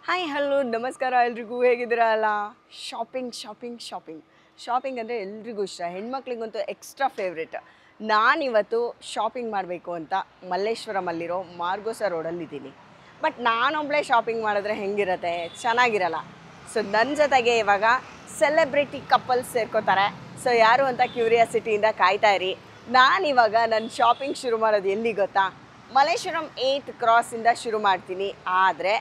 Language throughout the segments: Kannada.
ಹಾಯ್ ಹಲೋ ನಮಸ್ಕಾರ ಎಲ್ರಿಗೂ ಹೇಗಿದ್ದೀರಲ್ಲ ಶಾಪಿಂಗ್ ಅಂದರೆ ಎಲ್ರಿಗೂ ಇಷ್ಟ ಹೆಣ್ಮಕ್ಳಿಗಂತೂ ಎಕ್ಸ್ಟ್ರಾ ಫೇವ್ರೇಟ್ ನಾನಿವತ್ತು ಶಾಪಿಂಗ್ ಮಾಡಬೇಕು ಅಂತ ಮಲ್ಲೇಶ್ವರಮಲ್ಲಿರೋ ಮಾರ್ಗೋಸ ರೋಡಲ್ಲಿದ್ದೀನಿ ಬಟ್ ನಾನೊಬ್ಬಳೇ ಶಾಪಿಂಗ್ ಮಾಡಿದ್ರೆ ಹೆಂಗಿರುತ್ತೆ ಚೆನ್ನಾಗಿರಲ್ಲ ಸೊ ನನ್ನ ಜೊತೆಗೆ ಇವಾಗ ಸೆಲೆಬ್ರಿಟಿ ಕಪಲ್ಸ್ ಸೇರ್ಕೋತಾರೆ ಸೊ ಯಾರು ಅಂತ ಕ್ಯೂರಿಯಾಸಿಟಿಯಿಂದ ಕಾಯ್ತಾ ಇರಿ ನಾನಿವಾಗ ನನ್ನ ಶಾಪಿಂಗ್ ಶುರು ಮಾಡೋದು ಎಲ್ಲಿ ಗೊತ್ತಾ ಮಲ್ಲೇಶ್ವರಂ 8th ಕ್ರಾಸಿಂದ ಶುರು ಮಾಡ್ತೀನಿ ಆದರೆ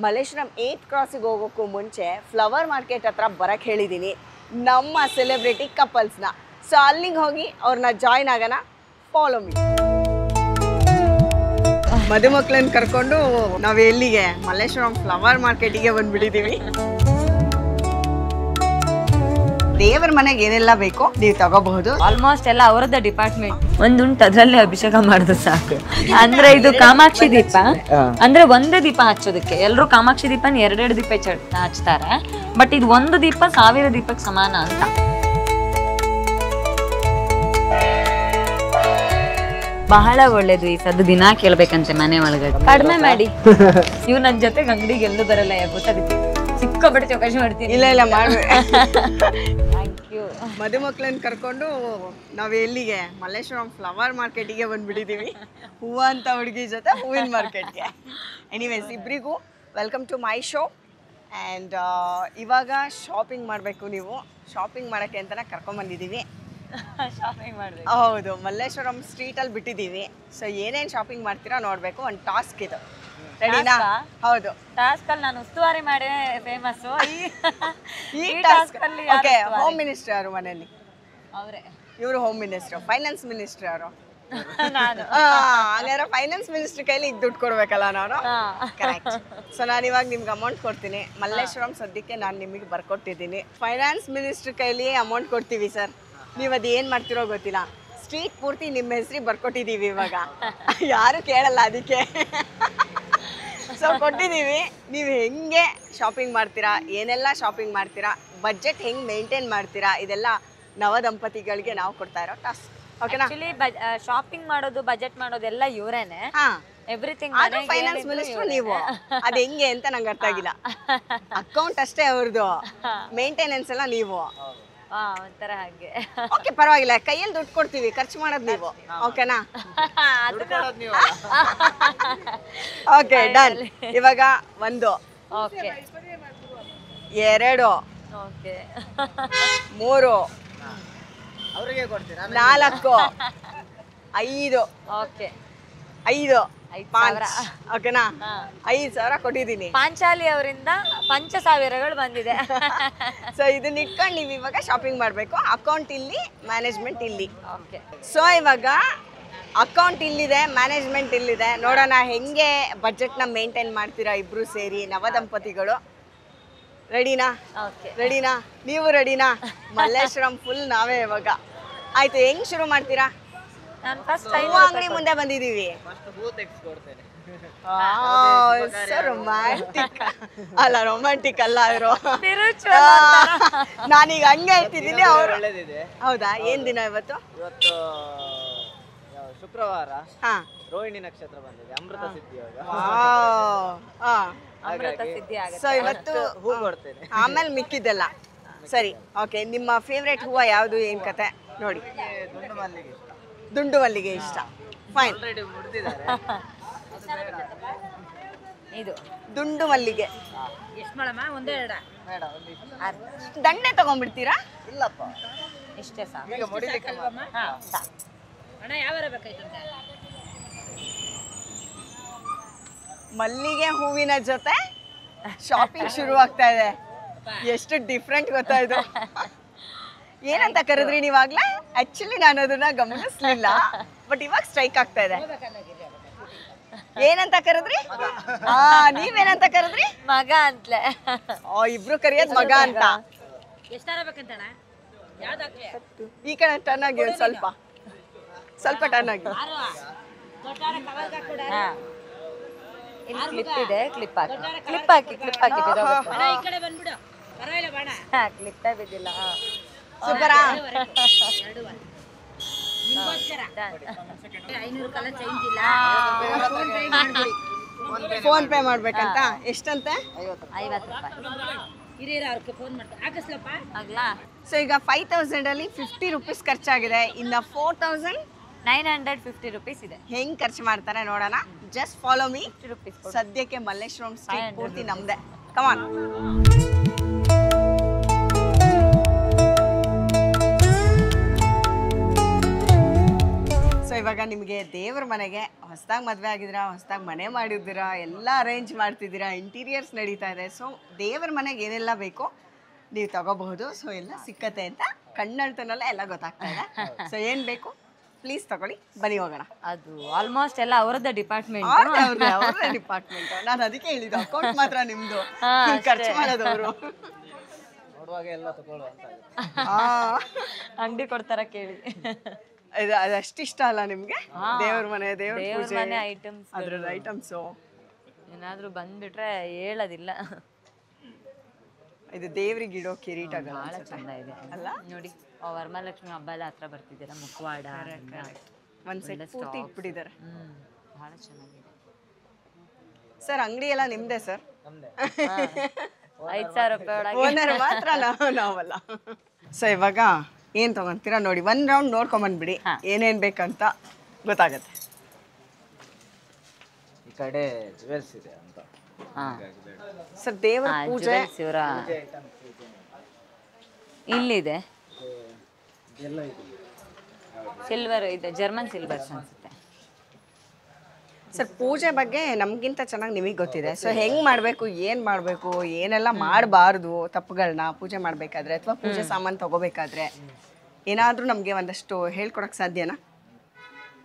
ಮಲ್ಲೇಶ್ವರಂ 8th ಕ್ರಾಸಿಗೆ ಹೋಗೋಕ್ಕೂ ಮುಂಚೆ ಫ್ಲವರ್ ಮಾರ್ಕೆಟ್ ಹತ್ರ ಬರೋಕ್ಕೆ ಹೇಳಿದ್ದೀನಿ ನಮ್ಮ ಸೆಲೆಬ್ರಿಟಿ ಕಪಲ್ಸ್ನ ಸೊ ಅಲ್ಲಿಗೆ ಹೋಗಿ ಅವ್ರನ್ನ ಜಾಯ್ನ್ ಆಗೋಣ ಫಾಲೋ ಮೀ ಮದುಮಕ್ಕಳನ್ನ ಕರ್ಕೊಂಡು ನಾವು ಎಲ್ಲಿಗೆ ಮಲ್ಲೇಶ್ವರಂ ಫ್ಲವರ್ ಮಾರ್ಕೆಟಿಗೆ ಬಂದ್ಬಿಟ್ಟಿದ್ದೀವಿ ದೇವರ ಮನೆಗೆ ಏನೆಲ್ಲ ಬೇಕೋ ನೀವು ತಗೋಬಹುದು ಆಲ್ಮೋಸ್ಟ್ ಎಲ್ಲ ಅವರದ್ದ ಡಿಪಾರ್ಟ್ಮೆಂಟ್ ಒಂದುಂಟು ಅದ್ರಲ್ಲೇ ಅಭಿಷೇಕ ಮಾಡಿದ್ರೆ ಸಾಕು ಅಂದ್ರೆ ಇದು ಕಾಮಾಕ್ಷಿ ದೀಪ ಅಂದ್ರೆ ಒಂದೇ ದೀಪ ಹಚ್ಚೋದಕ್ಕೆ ಎಲ್ಲರೂ ಕಾಮಾಕ್ಷಿ ದೀಪನ ಎರಡೆರಡು ದೀಪ ಹಚ್ತಾರೆ ಬಟ್ ಇದು ಒಂದು ದೀಪ 1000 ದೀಪಕ್ಕೆ ಸಮಾನ ಅಂತ ಬಹಳ ಒಳ್ಳೇದು ಈ ಸದ್ದು ದಿನಾ ಕೇಳ್ಬೇಕಂತೆ ಮನೆ ಒಳಗಡೆ ಕಡಿಮೆ ಮಾಡಿ ಇವ್ ನನ್ ಜೊತೆಗೆ ಅಂಗಡಿಗೆ ಎಲ್ಲೂ ಬರಲ್ಲ ಗೊತ್ತಾಗುತ್ತೆ ಸಿಕ್ಕಾಪಟ್ಟೆ ಚೌಕಾಶಿ ಮಾಡ್ತೀನಿ ಇಲ್ಲ ಮಾಡ್ಬೇಕು ಮದುಮಕ್ಕಳನ್ನ ಕರ್ಕೊಂಡು ನಾವು ಎಲ್ಲಿಗೆ ಮಲ್ಲೇಶ್ವರಂ ಫ್ಲವರ್ ಮಾರ್ಕೆಟಿಗೆ ಬಂದ್ಬಿಟ್ಟಿದ್ದೀವಿ ಹೂವು ಅಂತ ಹುಡುಗಿ ಜೊತೆ ಹೂವಿನ ಮಾರ್ಕೆಟ್ಗೆ ಎನಿವೇಸ್ ಇಬ್ಬರಿಗೂ welcome to my show and ಇವಾಗ ಶಾಪಿಂಗ್ ಮಾಡಬೇಕು ನೀವು ಶಾಪಿಂಗ್ ಮಾಡೋಕ್ಕೆ ಅಂತಲೇ ಕರ್ಕೊಂಬಂದಿದ್ದೀವಿ ಶಾಪಿಂಗ್ ಮಾಡ್ಬೇಕು ಹೌದು ಮಲ್ಲೇಶ್ವರಂ ಸ್ಟ್ರೀಟಲ್ಲಿ ಬಿಟ್ಟಿದ್ದೀವಿ ಸೊ ಏನೇನು ಶಾಪಿಂಗ್ ಮಾಡ್ತೀರಾ ನೋಡಬೇಕು ಒಂದು ಟಾಸ್ಕ್ ಇದು ರೆಡಿನಾ ಹೌದು ಟಾಸ್ಕ್ ಅಲ್ಲಿ ನಾನು ಉಸ್ತುವಾರಿ ಮಾಡಿ ಫೇಮಸ್ ಈ ಟಾಸ್ಕ್ ಅಲ್ಲಿ ಓಕೆ ಹೋಮ್ ಮಿನಿಸ್ಟರ್ ಯಾರು ಮನೆಯಲ್ಲಿ ಅವರೇ ಇವರು ಹೋಮ್ ಮಿನಿಸ್ಟರ್ ಫೈನಾನ್ಸ್ ಮಿನಿಸ್ಟರ್ ಯಾರು ನಾನು ಹಾಗಾದ್ರೆ ಫೈನಾನ್ಸ್ ಮಿನಿಸ್ಟರ್ ಕೈಲಿ ಈಗ ದುಡ್ಡು ಕೊಡ್ಬೇಕಲ್ಲ ನಾನು ಕರೆಕ್ಟ್ ಸೊ ನಾನು ಇವಾಗ ನಿಮ್ಗೆ ಅಮೌಂಟ್ ಕೊಡ್ತೀನಿ ಮಲ್ಲೇಶ್ವರಂ ಸದ್ಯಕ್ಕೆ ನಾನು ನಿಮಗೆ ಬರ್ಕೊಟ್ಟಿದ್ದೀನಿ ಫೈನಾನ್ಸ್ ಮಿನಿಸ್ಟರ್ ಕೈಲಿ ಅಮೌಂಟ್ ಕೊಡ್ತೀವಿ ಸರ್ ನೀವು ಅದು ಏನು ಮಾಡ್ತಿರೋ ಗೊತ್ತಿಲ್ಲ ಸ್ಟ್ರೀಟ್ ಪೂರ್ತಿ ನಿಮ್ಮ ಹೆಸರಿಗೆ ಬರ್ಕೊಟ್ಟಿದ್ದೀವಿ ಇವಾಗ ಯಾರು ಕೇಳಲ್ಲ ಅದಕ್ಕೆ ಸೊ ಕೊಟ್ಟಿದ್ದೀವಿ ನೀವು ಹೆಂಗೆ ಶಾಪಿಂಗ್ ಮಾಡ್ತೀರಾ ಏನೆಲ್ಲ ಶಾಪಿಂಗ್ ಮಾಡ್ತೀರಾ ಬಜೆಟ್ ಹೆಂಗೆ ಮೇಂಟೈನ್ ಮಾಡ್ತೀರಾ ಇದೆಲ್ಲ ನವ ದಂಪತಿಗಳಿಗೆ ನಾವು ಕೊಡ್ತಾ ಇರೋ ಟಾಸ್ಕ್ ಓಕೆನಾ ಆಕ್ಚುಲಿ ಶಾಪಿಂಗ್ ಮಾಡೋದು ಬಜೆಟ್ ಮಾಡೋದೆಲ್ಲ ಇವರೇನೆ ಎವ್ರಿಥಿಂಗ್ ಫೈನಾನ್ಸ್ ಮಿನಿಸ್ಟರ್ ನೀವು ಅದು ಹೆಂಗೆ ಅಂತ ನಂಗೆ ಅರ್ಥ ಆಗಿಲ್ಲ ಅಕೌಂಟ್ ಅಷ್ಟೇ ಅವ್ರದ್ದು ಮೇಂಟೆನೆನ್ಸ್ ಎಲ್ಲ ನೀವು ಒಂಥರ ಹಾಗೆ ಓಕೆ ಪರವಾಗಿಲ್ಲ ಕೈಯಲ್ಲಿ ದುಡ್ಡು ಕೊಡ್ತೀವಿ ಖರ್ಚು ಮಾಡೋದು ನೀವು ಓಕೆನಾ ಓಕೆ ಡನ್ ಇವಾಗ 1 ಓಕೆ 2 ಓಕೆ 3 ಅವರಿಗೆ ಕೊಡ್ತೀರಾ 4 5 ಓಕೆ 5 ಓಕೆನಾ 5,000 ಕೊಟ್ಟಿದ್ದೀನಿ ಪಾಂಚಾಲಿ ಅವರಿಂದ 5,000ಗಳು ಬಂದಿದೆ ಸೊ ಇದನ್ನ ಇಟ್ಕೊಂಡು ನೀವು ಇವಾಗ ಶಾಪಿಂಗ್ ಮಾಡಬೇಕು ಅಕೌಂಟ್ ಇಲ್ಲಿ ಮ್ಯಾನೇಜ್ಮೆಂಟ್ ಇಲ್ಲಿ ಓಕೆ ಸೊ ಇವಾಗ ಅಕೌಂಟ್ ಇಲ್ಲಿದೆ ಮ್ಯಾನೇಜ್ಮೆಂಟ್ ಇಲ್ಲಿದೆ ನೋಡೋಣ ಹೆಂಗೆ ಬಜೆಟ್ನ ಮೇಂಟೈನ್ ಮಾಡ್ತೀರಾ ಇಬ್ರು ಸೇರಿ ನವದಂಪತಿಗಳು ರೆಡಿನಾ ಓಕೆ ರೆಡಿನಾ ನೀವು ರೆಡಿನಾ ಮಲ್ಲೇಶ್ವರಂ ಫುಲ್ ನಾವೇ ಇವಾಗ ಆಯ್ತು ಹೆಂಗ್ ಶುರು ಮಾಡ್ತೀರಾ ನಾನು ಫಸ್ಟ್ ಹೂವು ಅಂಗಡಿ ಮುಂದೆ ಬಂದಿದ್ದೀವಿ ಫಸ್ಟ್ ಹೂ ತೆಗೆಸ್ಕೊಡ್ತೇನೆ ರೊಮ್ಯಾಂಟಿಕ್ ಅಲ್ಲ ರೊಮ್ಯಾಂಟಿಕ್ ಅಲ್ಲ ಅವರು ಸ್ಪಿರಿಚುವಲ್ ನಾನೀಗ ಹಂಗೆ ಹೇಳ್ತಿದ್ದೀನಿ ಅವರು ಒಳ್ಳೇದಿದೆ ಹೌದಾ ಏನ್ ದಿನ ಇವತ್ತು ಇವತ್ತು ಶುಕ್ರವಾರ ಹಾ ರೋಹಿಣಿ ನಕ್ಷತ್ರ ಬಂದಿದೆ ಅಮೃತ ಸಿದ್ಧಿ ಅಮೃತ ಸಿದ್ಧಿ ಆಗುತ್ತೆ ಸೊ ಇವತ್ತು ಹೂ ಕೊಡ್ತೇನೆ ಆಮೇಲೆ ಮಿಕ್ಕಿದ್ದೆಲ್ಲ ಸರಿ ಓಕೆ ನಿಮ್ಮ ಫೇವ್ರೇಟ್ ಹೂವು ಯಾವುದು ಏನ್ ಕತೆ ನೋಡಿ ದುಂಡು ಮಲ್ಲಿಗೆ ದುಂಡು ಮಲ್ಲಿಗೆ ಇಷ್ಟ ಫೈನ್ ಆಲ್ರೆಡಿ ಮುಡ್ದಿದ್ದಾರೆ ಇದು ದುಂಡು ಮಲ್ಲಿಗೆ ಎಷ್ಟು ಮಾಡಮ್ಮ ಒಂದೇ ಎರಡ ಬೇಡ ಒಂದಿಷ್ಟು ದಂಡೆ ತಗೊಂಡ್ಬಿಡ್ತೀರಾ ಇಲ್ಲಪ್ಪ ಇಷ್ಟೇ ಸಾಕು ಈಗ ಮುಡಿಲಿಕ್ಕೆ ಅಣ್ಣ ಯಾವಾರ ಬೇಕಾಯ್ತಂತೆ ಮಲ್ಲಿಗೆ ಹೂವಿನ ಜೊತೆ ಶಾಪಿಂಗ್ ಶುರು ಆಗ್ತಾ ಇದೆ ಎಷ್ಟು ಡಿಫ್ರೆಂಟ್ ಗೊತ್ತಾ ಇದು ಏನಂತ ಕರೆದ್ರಿ ನೀವಾಗ್ಲೇ ಆಕ್ಚುಲಿ ನಾನು ಅದನ್ನ ಗಮನಿಸ್ಲಿಲ್ಲ ಬಟ್ ಇವಾಗ ಸ್ಟ್ರೈಕ್ ಆಗ್ತಾ ಇದೆ ಏನಂತ ಕರೆದ್ರಿ ನೀವೇನಂತ ಕರೆದ್ರಿ ಮಗ ಅಂತಲೇ ಇಬ್ರು ಕರೆಯೋದ್ ಮಗ ಅಂತ ಎಷ್ಟಾರ ಬೇಕಂತಣ್ಣ ಯಾವ್ದಾಗ್ಲಿ ಈ ಕಡೆ ಟರ್ನ್ ಆಗಿ ಒಂದ್ ಸ್ವಲ್ಪ ಟರ್ನ್ ಆಗಿ ಇಲ್ಲಿ ಕ್ಲಿಪ್ ಇದೆ ಕ್ಲಿಪ್ ಹಾಕಿ ಈ ಕಡೆ ಬಂದ್ಬಿಡು ಪರವಾಗಿಲ್ಲ ಬಾಣ ಕ್ಲಿಪ್ಪೇ ಬಿದ್ದಿಲ್ಲ ಸೂಪರಾ ನಿಮ್ಗೋಸ್ಕರ 500 ಕಲರ್ ಚೇಂಜ್ ಇಲ್ಲ ಫೋನ್ ಪೇ ಮಾಡ್ಬಿಡಿ ಫೋನ್ ಪೇ ಮಾಡ್ಬೇಕಂತ ಎಷ್ಟಂತೆ 50 ರೂಪಾಯಿ ಹಿರಿಯರು ಅವ್ರಿಗೆ ಫೋನ್ ಮಾಡ್ತಾರೆ ಹಾಕಿಸ್ಲಪ್ಪ ಆಗ್ಲಾ. ಸೊ ಈಗ 5000 ಅಲ್ಲಿ 50 ರೂಪೀಸ್ ಖರ್ಚಾಗಿದೆ, ಇನ್ನು 4000 950 ರೂಪೀಸ್ ಇದೆ. ಹೆಂಗ್ ಖರ್ಚು ಮಾಡ್ತಾರೆ ನೋಡೋಣ. Just follow me. 50 ರೂಪೀಸ್ ಸದ್ಯಕ್ಕೆ ಮಲ್ಲೇಶ್ವರಂ ಸ್ಟ್ರೀಟ್ ಪೂರ್ತಿ ನಮ್ದೆ. ಕಮಾನ್. ಸೊ ಇವಾಗ ನಿಮಗೆ ದೇವ್ರ ಮನೆಗೆ ಹೊಸದಾಗಿ ಮದುವೆ ಆಗಿದ್ದೀರಾ, ಹೊಸದಾಗಿ ಮನೆ ಮಾಡಿದ್ದೀರಾ, ಎಲ್ಲ ಅರೇಂಜ್ ಮಾಡ್ತಿದ್ದೀರಾ, ಇಂಟೀರಿಯರ್ಸ್ ನಡೀತಾ ಇದೆ. ಸೊ ದೇವ್ರ ಮನೆಗೆ ಏನೆಲ್ಲ ಬೇಕೋ ನೀವು ತಗೋಬಹುದು. ಸೊ ಎಲ್ಲ ಸಿಕ್ಕತ್ತೆ ಅಂತ ಕಣ್ಣಳ್ತನಲ್ಲೇ ಎಲ್ಲ ಗೊತ್ತಾಗ್ತಾ ಇದೆ. ಸೊ ಏನು ಬೇಕು ಪ್ಲೀಸ್ ತಗೊಳ್ಳಿ, ಬನ್ನಿ ಹೋಗೋಣ. ಅದು ಆಲ್ಮೋಸ್ಟ್ ಎಲ್ಲ ಅವರದ್ದೇ ಡಿಪಾರ್ಟ್ಮೆಂಟ್. ಅವ್ರದ್ದೇ ಡಿಪಾರ್ಟ್ಮೆಂಟ್. ನಾನು ಅದಕ್ಕೆ ಹೇಳಿದ್ದು ಅಕೌಂಟ್ ಮಾತ್ರ ನಿಮ್ದು, ಖರ್ಚು ಮಾಡೋದವರು. ನೋಡುವಾಗ ಎಲ್ಲ ತಗೊಳ್ಳುವ ಅಂತ ಅಂಗಡಿ ಕೊಡ್ತಾರ ಕೇಳಿ. ಅದಷ್ಟು ಇಷ್ಟ ಅಲ್ಲ ನಿಮ್ಗೆ? ದೇವ್ರ ಮನೆ, ದೇವ್ರ ಪೂಜೆ, ಮನೆ ಐಟಮ್ಸ್, ಅದ್ರದ್ದು ಐಟಮ್ಸು ಏನಾದ್ರೂ ಬಂದ್ಬಿಟ್ರೆ ಹೇಳೋದಿಲ್ಲ. ಇದು ದೇವ್ರಿಗೆ ಇಡೋ ಕಿರೀಟಗಳು ಬಹಳ ಚಂದ ಇದೆ ಅಲ್ಲ? ನೋಡಿ, ವರಮಹಾಲಕ್ಷ್ಮಿ ಹಬ್ಬ ಎಲ್ಲ ಹತ್ರ ಬರ್ತಿದ್ದೀರಾ, ಮುಖವಾಡ ಒಂದ್ ಸೆಟ್ ಪೂರ್ತಿ ಇಟ್ಬಿಟ್ಟಿದ್ದಾರೆ. ಬಹಳ ಚೆನ್ನಾಗಿದೆ ಸರ್. ಅಂಗಡಿ ಎಲ್ಲ ನಿಮ್ದೇ ಸರ್? ನಮ್ದೆ 5,000 ರೂಪಾಯಿ ಒಳಗೆ ಓನರ್ ಮಾತ್ರ, ನಾವಲ್ಲ. ಸೊ ಇವಾಗ ಏನ್ ತಗೊಂತೀರಾ ನೋಡಿ, ಒಂದ್ ರೌಂಡ್ ನೋಡ್ಕೊಂಬಂದ್ಬಿಡಿ, ಏನೇನ್ ಬೇಕಂತ ಗೊತ್ತಾಗತ್ತೆ. ಈ ಕಡೆ ಜುವೆಲ್ಸ್ ಇದೆ ಅಂತ. ಸರ್ ದೇವ್ರ ಪೂಜೆ ಇವರ ಇಲ್ಲಿದೆ, ಎಲ್ಲ ಇದೆ. ಸಿಲ್ವರ್ ಇದೆ, ಜರ್ಮನ್ ಸಿಲ್ವರ್ಸ್ ಅನ್ಸುತ್ತೆ. ಸರ್ ಪೂಜೆ ಬಗ್ಗೆ ನಮ್ಗಿಂತ ಚೆನ್ನಾಗಿ ನಿಮಗೆ ಗೊತ್ತಿದೆ. ಸೊ ಹೆಂಗ್ ಮಾಡ್ಬೇಕು, ಏನ್ ಮಾಡ್ಬೇಕು, ಏನೆಲ್ಲ ಮಾಡಬಾರ್ದು ತಪ್ಪುಗಳನ್ನ ಪೂಜೆ ಮಾಡ್ಬೇಕಾದ್ರೆ ಅಥವಾ ಪೂಜೆ ಸಾಮಾನು ತಗೋಬೇಕಾದ್ರೆ ಏನಾದ್ರೂ ನಮ್ಗೆ ಒಂದಷ್ಟು ಹೇಳ್ಕೊಡಕ್ ಸಾಧ್ಯನಾ?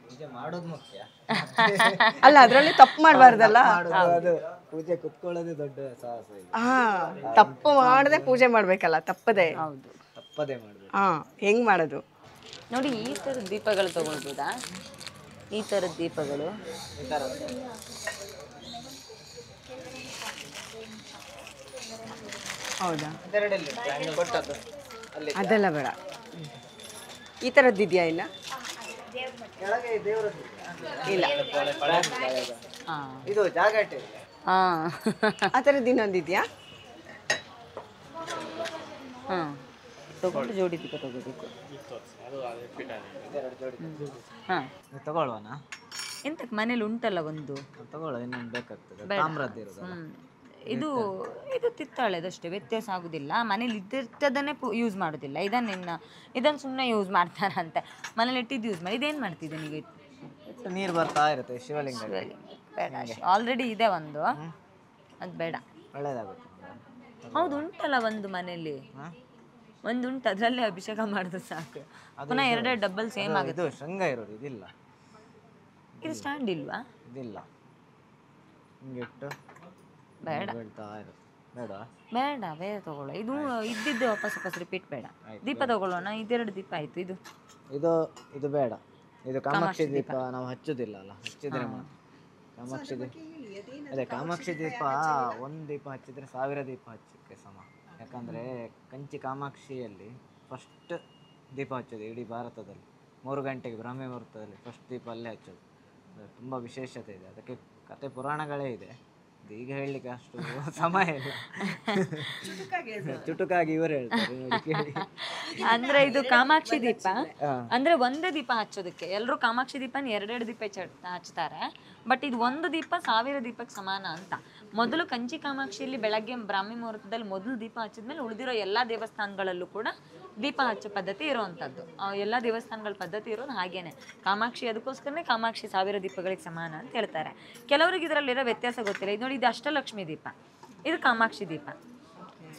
ಪೂಜೆ ಮಾಡೋದು ಮುಖ್ಯ. ಅಲ್ಲ, ಅದ್ರಲ್ಲಿ ತಪ್ಪು ಮಾಡಬಾರ್ದಲ್ಲ. ಅದು ಪೂಜೆ ಕುತ್ಕೊಳ್ಳೋದೇ ದೊಡ್ಡ ಸಾಹಸ ಇದೆ. ತಪ್ಪು ಮಾಡದೆ ಪೂಜೆ ಮಾಡ್ಬೇಕಲ್ಲ, ತಪ್ಪದೆ. ಹೌದು, ತಪ್ಪದೇ ಮಾಡ್ಬೇಕು. ಹೆಂಗ್ ಮಾಡೋದು ನೋಡಿ. ಈ ಥರದ ದೀಪಗಳು ತಗೊಳ್ಬೋದಾ? ಈ ಥರದ ದೀಪಗಳು ಈ ಥರ ಹೌದಾ? ಇದೆರಡಲ್ಲಿ ಕೊಟ್ಟದ್ದು ಅಲ್ಲಿ ಅದೆಲ್ಲ ಬೇಡ. ಈ ಥರದ್ದು ಇದೆಯಾ? ಇಲ್ಲ ಕೆಳಗೆ ದೇವರದ್ದು ಇಲ್ಲ. ಹಾಂ ಇದು ಜಾಗಟೆ. ಹಾಂ ಆ ಥರದ್ದು ಇನ್ನೊಂದು ಇದೆಯಾ? ಹಾಂ ತಗೊಂಡು ಜೋಡಿ ದೀಪ ತಗೋಬೇಕು. ಇದೆರಡು ಜೋಡಿ ಹಾಂ ತಗೊಳ್ವನಾ? ಎಂತಕ್ಕೆ ಮನೇಲಿ ಉಂಟಲ್ಲ ಒಂದು. ತಗೊಳ್ಳುವ, ಇನ್ನೊಂದು ಬೇಕಾಗ್ತದೆ. ಬೇಡ. ತಾಮ್ರದ್ದು ಇರೋದು. ಇದು ಇದು ತಿತ್ತಾಳೆದಷ್ಟೇ, ವ್ಯತ್ಯಾಸ ಆಗೋದಿಲ್ಲ. ಮನೇಲಿ ಇದ್ದಿರ್ತದನ್ನೇ ಯೂಸ್ ಮಾಡೋದಿಲ್ಲ. ಇದನ್ನು ಸುಮ್ಮನೆ ಯೂಸ್ ಮಾಡ್ತಾರಂತೆ. ಮನೇಲಿ ಇಟ್ಟಿದ್ದು ಯೂಸ್ ಮಾಡಿ. ಇದೇನು ಮಾಡ್ತಿದ್ದೆ ನೀವು? ನೀರು ಬರ್ತಾ ಇರುತ್ತೆ ಶಿವಲಿಂಗ. ಬೇಡ, ಆಲ್ರೆಡಿ ಇದೆ ಒಂದು, ಅದು ಬೇಡ. ಒಳ್ಳೇದಾಗುತ್ತೆ. ಹೌದು, ಉಂಟಲ್ಲ ಒಂದು ಮನೇಲಿ, ಒಂದು ಉಂಟು, ಅದರಲ್ಲೇ ಅಭಿಷೇಕ ಮಾಡಿದ್ರೆ ಸಾಕು. ಪುನಃ 2 ಡಬ್ಬಲ್ ಸೇಮ್ ಆಗುತ್ತೆ. ಇದು ಶೃಂಗ ಇರೋದು ಇದಿಲ್ಲ. ಇದು ಸ್ಟ್ಯಾಂಡ್ ಇಲ್ವಾ? ಇದಿಲ್ಲ. ಹಿಂಗೆ ಇಟ್ಟು ಬೇಡ ಬೀಳ್ತಾ ಇರುತ್ತೆ. ಬೇಡ ಬೇಡ, ಬೇರೆ ತಗೊಳ್ಳೋ. ಇದು ಇದ್ದಿದ್ದು ವಾಪಸ್ ರಿಪೀಟ್ ಬೇಡ. ದೀಪ ತಗೊಳ್ಳೋಣ. 2 ದೀಪ ಆಯ್ತು. ಇದು ಇದು ಇದು ಬೇಡ. ಇದು ಕಾಮಾಕ್ಷಿ ದೀಪ ನಾವು ಹಚ್ಚೋದಿಲ್ಲ ಅಲ್ಲ, ಹಚ್ಚಿದ್ರೆ ಕಾಮಾಕ್ಷಿ ದೀಪ. ಅದೇ ಕಾಮಾಕ್ಷಿ ದೀಪ ಒಂದು ದೀಪ ಹಚ್ಚಿದ್ರೆ 1000 ದೀಪ ಹಚ್ಚಕ್ಕೆ ಸಮ. ಯಾಕಂದರೆ ಕಂಚಿ ಕಾಮಾಕ್ಷಿಯಲ್ಲಿ ಫಸ್ಟ್ ದೀಪ ಹಚ್ಚೋದು ಇಡೀ ಭಾರತದಲ್ಲಿ. 3 ಗಂಟೆಗೆ ಬ್ರಾಹ್ಮಿ ಮುಹೂರ್ತದಲ್ಲಿ ಫಸ್ಟ್ ದೀಪ ಅಲ್ಲೇ ಹಚ್ಚೋದು. ತುಂಬ ವಿಶೇಷತೆ ಇದೆ. ಅದಕ್ಕೆ ಕತೆ ಪುರಾಣಗಳೇ ಇದೆ. ಈಗ ಹೇಳಲಿಕ್ಕೆ ಅಷ್ಟು ಸಮಯ ಇಲ್ಲ. ಚುಟುಕಾಗಿ ಇವರು ಹೇಳ್ತಾರೆ ನೋಡಿ, ಕೇಳಿ. ಅಂದ್ರೆ ಇದು ಕಾಮಾಕ್ಷಿ ದೀಪ ಅಂದ್ರೆ ಒಂದೇ ದೀಪ ಹಚ್ಚೋದಕ್ಕೆ. ಎಲ್ಲರೂ ಕಾಮಾಕ್ಷಿ ದೀಪನ 2 ದೀಪ ಹಚ್ತಾರೆ. ಬಟ್ ಇದು ಒಂದು ದೀಪ 1000 ದೀಪಕ್ಕೆ ಸಮಾನ ಅಂತ. ಮೊದಲು ಕಂಚಿ ಕಾಮಾಕ್ಷಿಯಲ್ಲಿ ಬೆಳಗ್ಗೆ ಬ್ರಾಹ್ಮಿ ಮುಹೂರ್ತದಲ್ಲಿ ಮೊದಲು ದೀಪ ಹಚ್ಚಿದ್ಮೇಲೆ ಉಳಿದಿರೋ ಎಲ್ಲಾ ದೇವಸ್ಥಾನಗಳಲ್ಲೂ ಕೂಡ ದೀಪ ಹಚ್ಚೋ ಪದ್ಧತಿ ಇರೋವಂಥದ್ದು. ಎಲ್ಲ ದೇವಸ್ಥಾನಗಳ ಪದ್ಧತಿ ಇರೋದು ಹಾಗೇನೆ. ಕಾಮಾಕ್ಷಿ ಅದಕ್ಕೋಸ್ಕರನೇ ಕಾಮಾಕ್ಷಿ 1000 ದೀಪಗಳಿಗೆ ಸಮಾನ ಅಂತ ಹೇಳ್ತಾರೆ. ಕೆಲವರಿಗೆ ಇದರಲ್ಲಿರೋ ವ್ಯತ್ಯಾಸ ಗೊತ್ತಿಲ್ಲ. ಇದು ನೋಡಿ, ಇದು ಅಷ್ಟಲಕ್ಷ್ಮಿ ದೀಪ, ಇದು ಕಾಮಾಕ್ಷಿ ದೀಪ.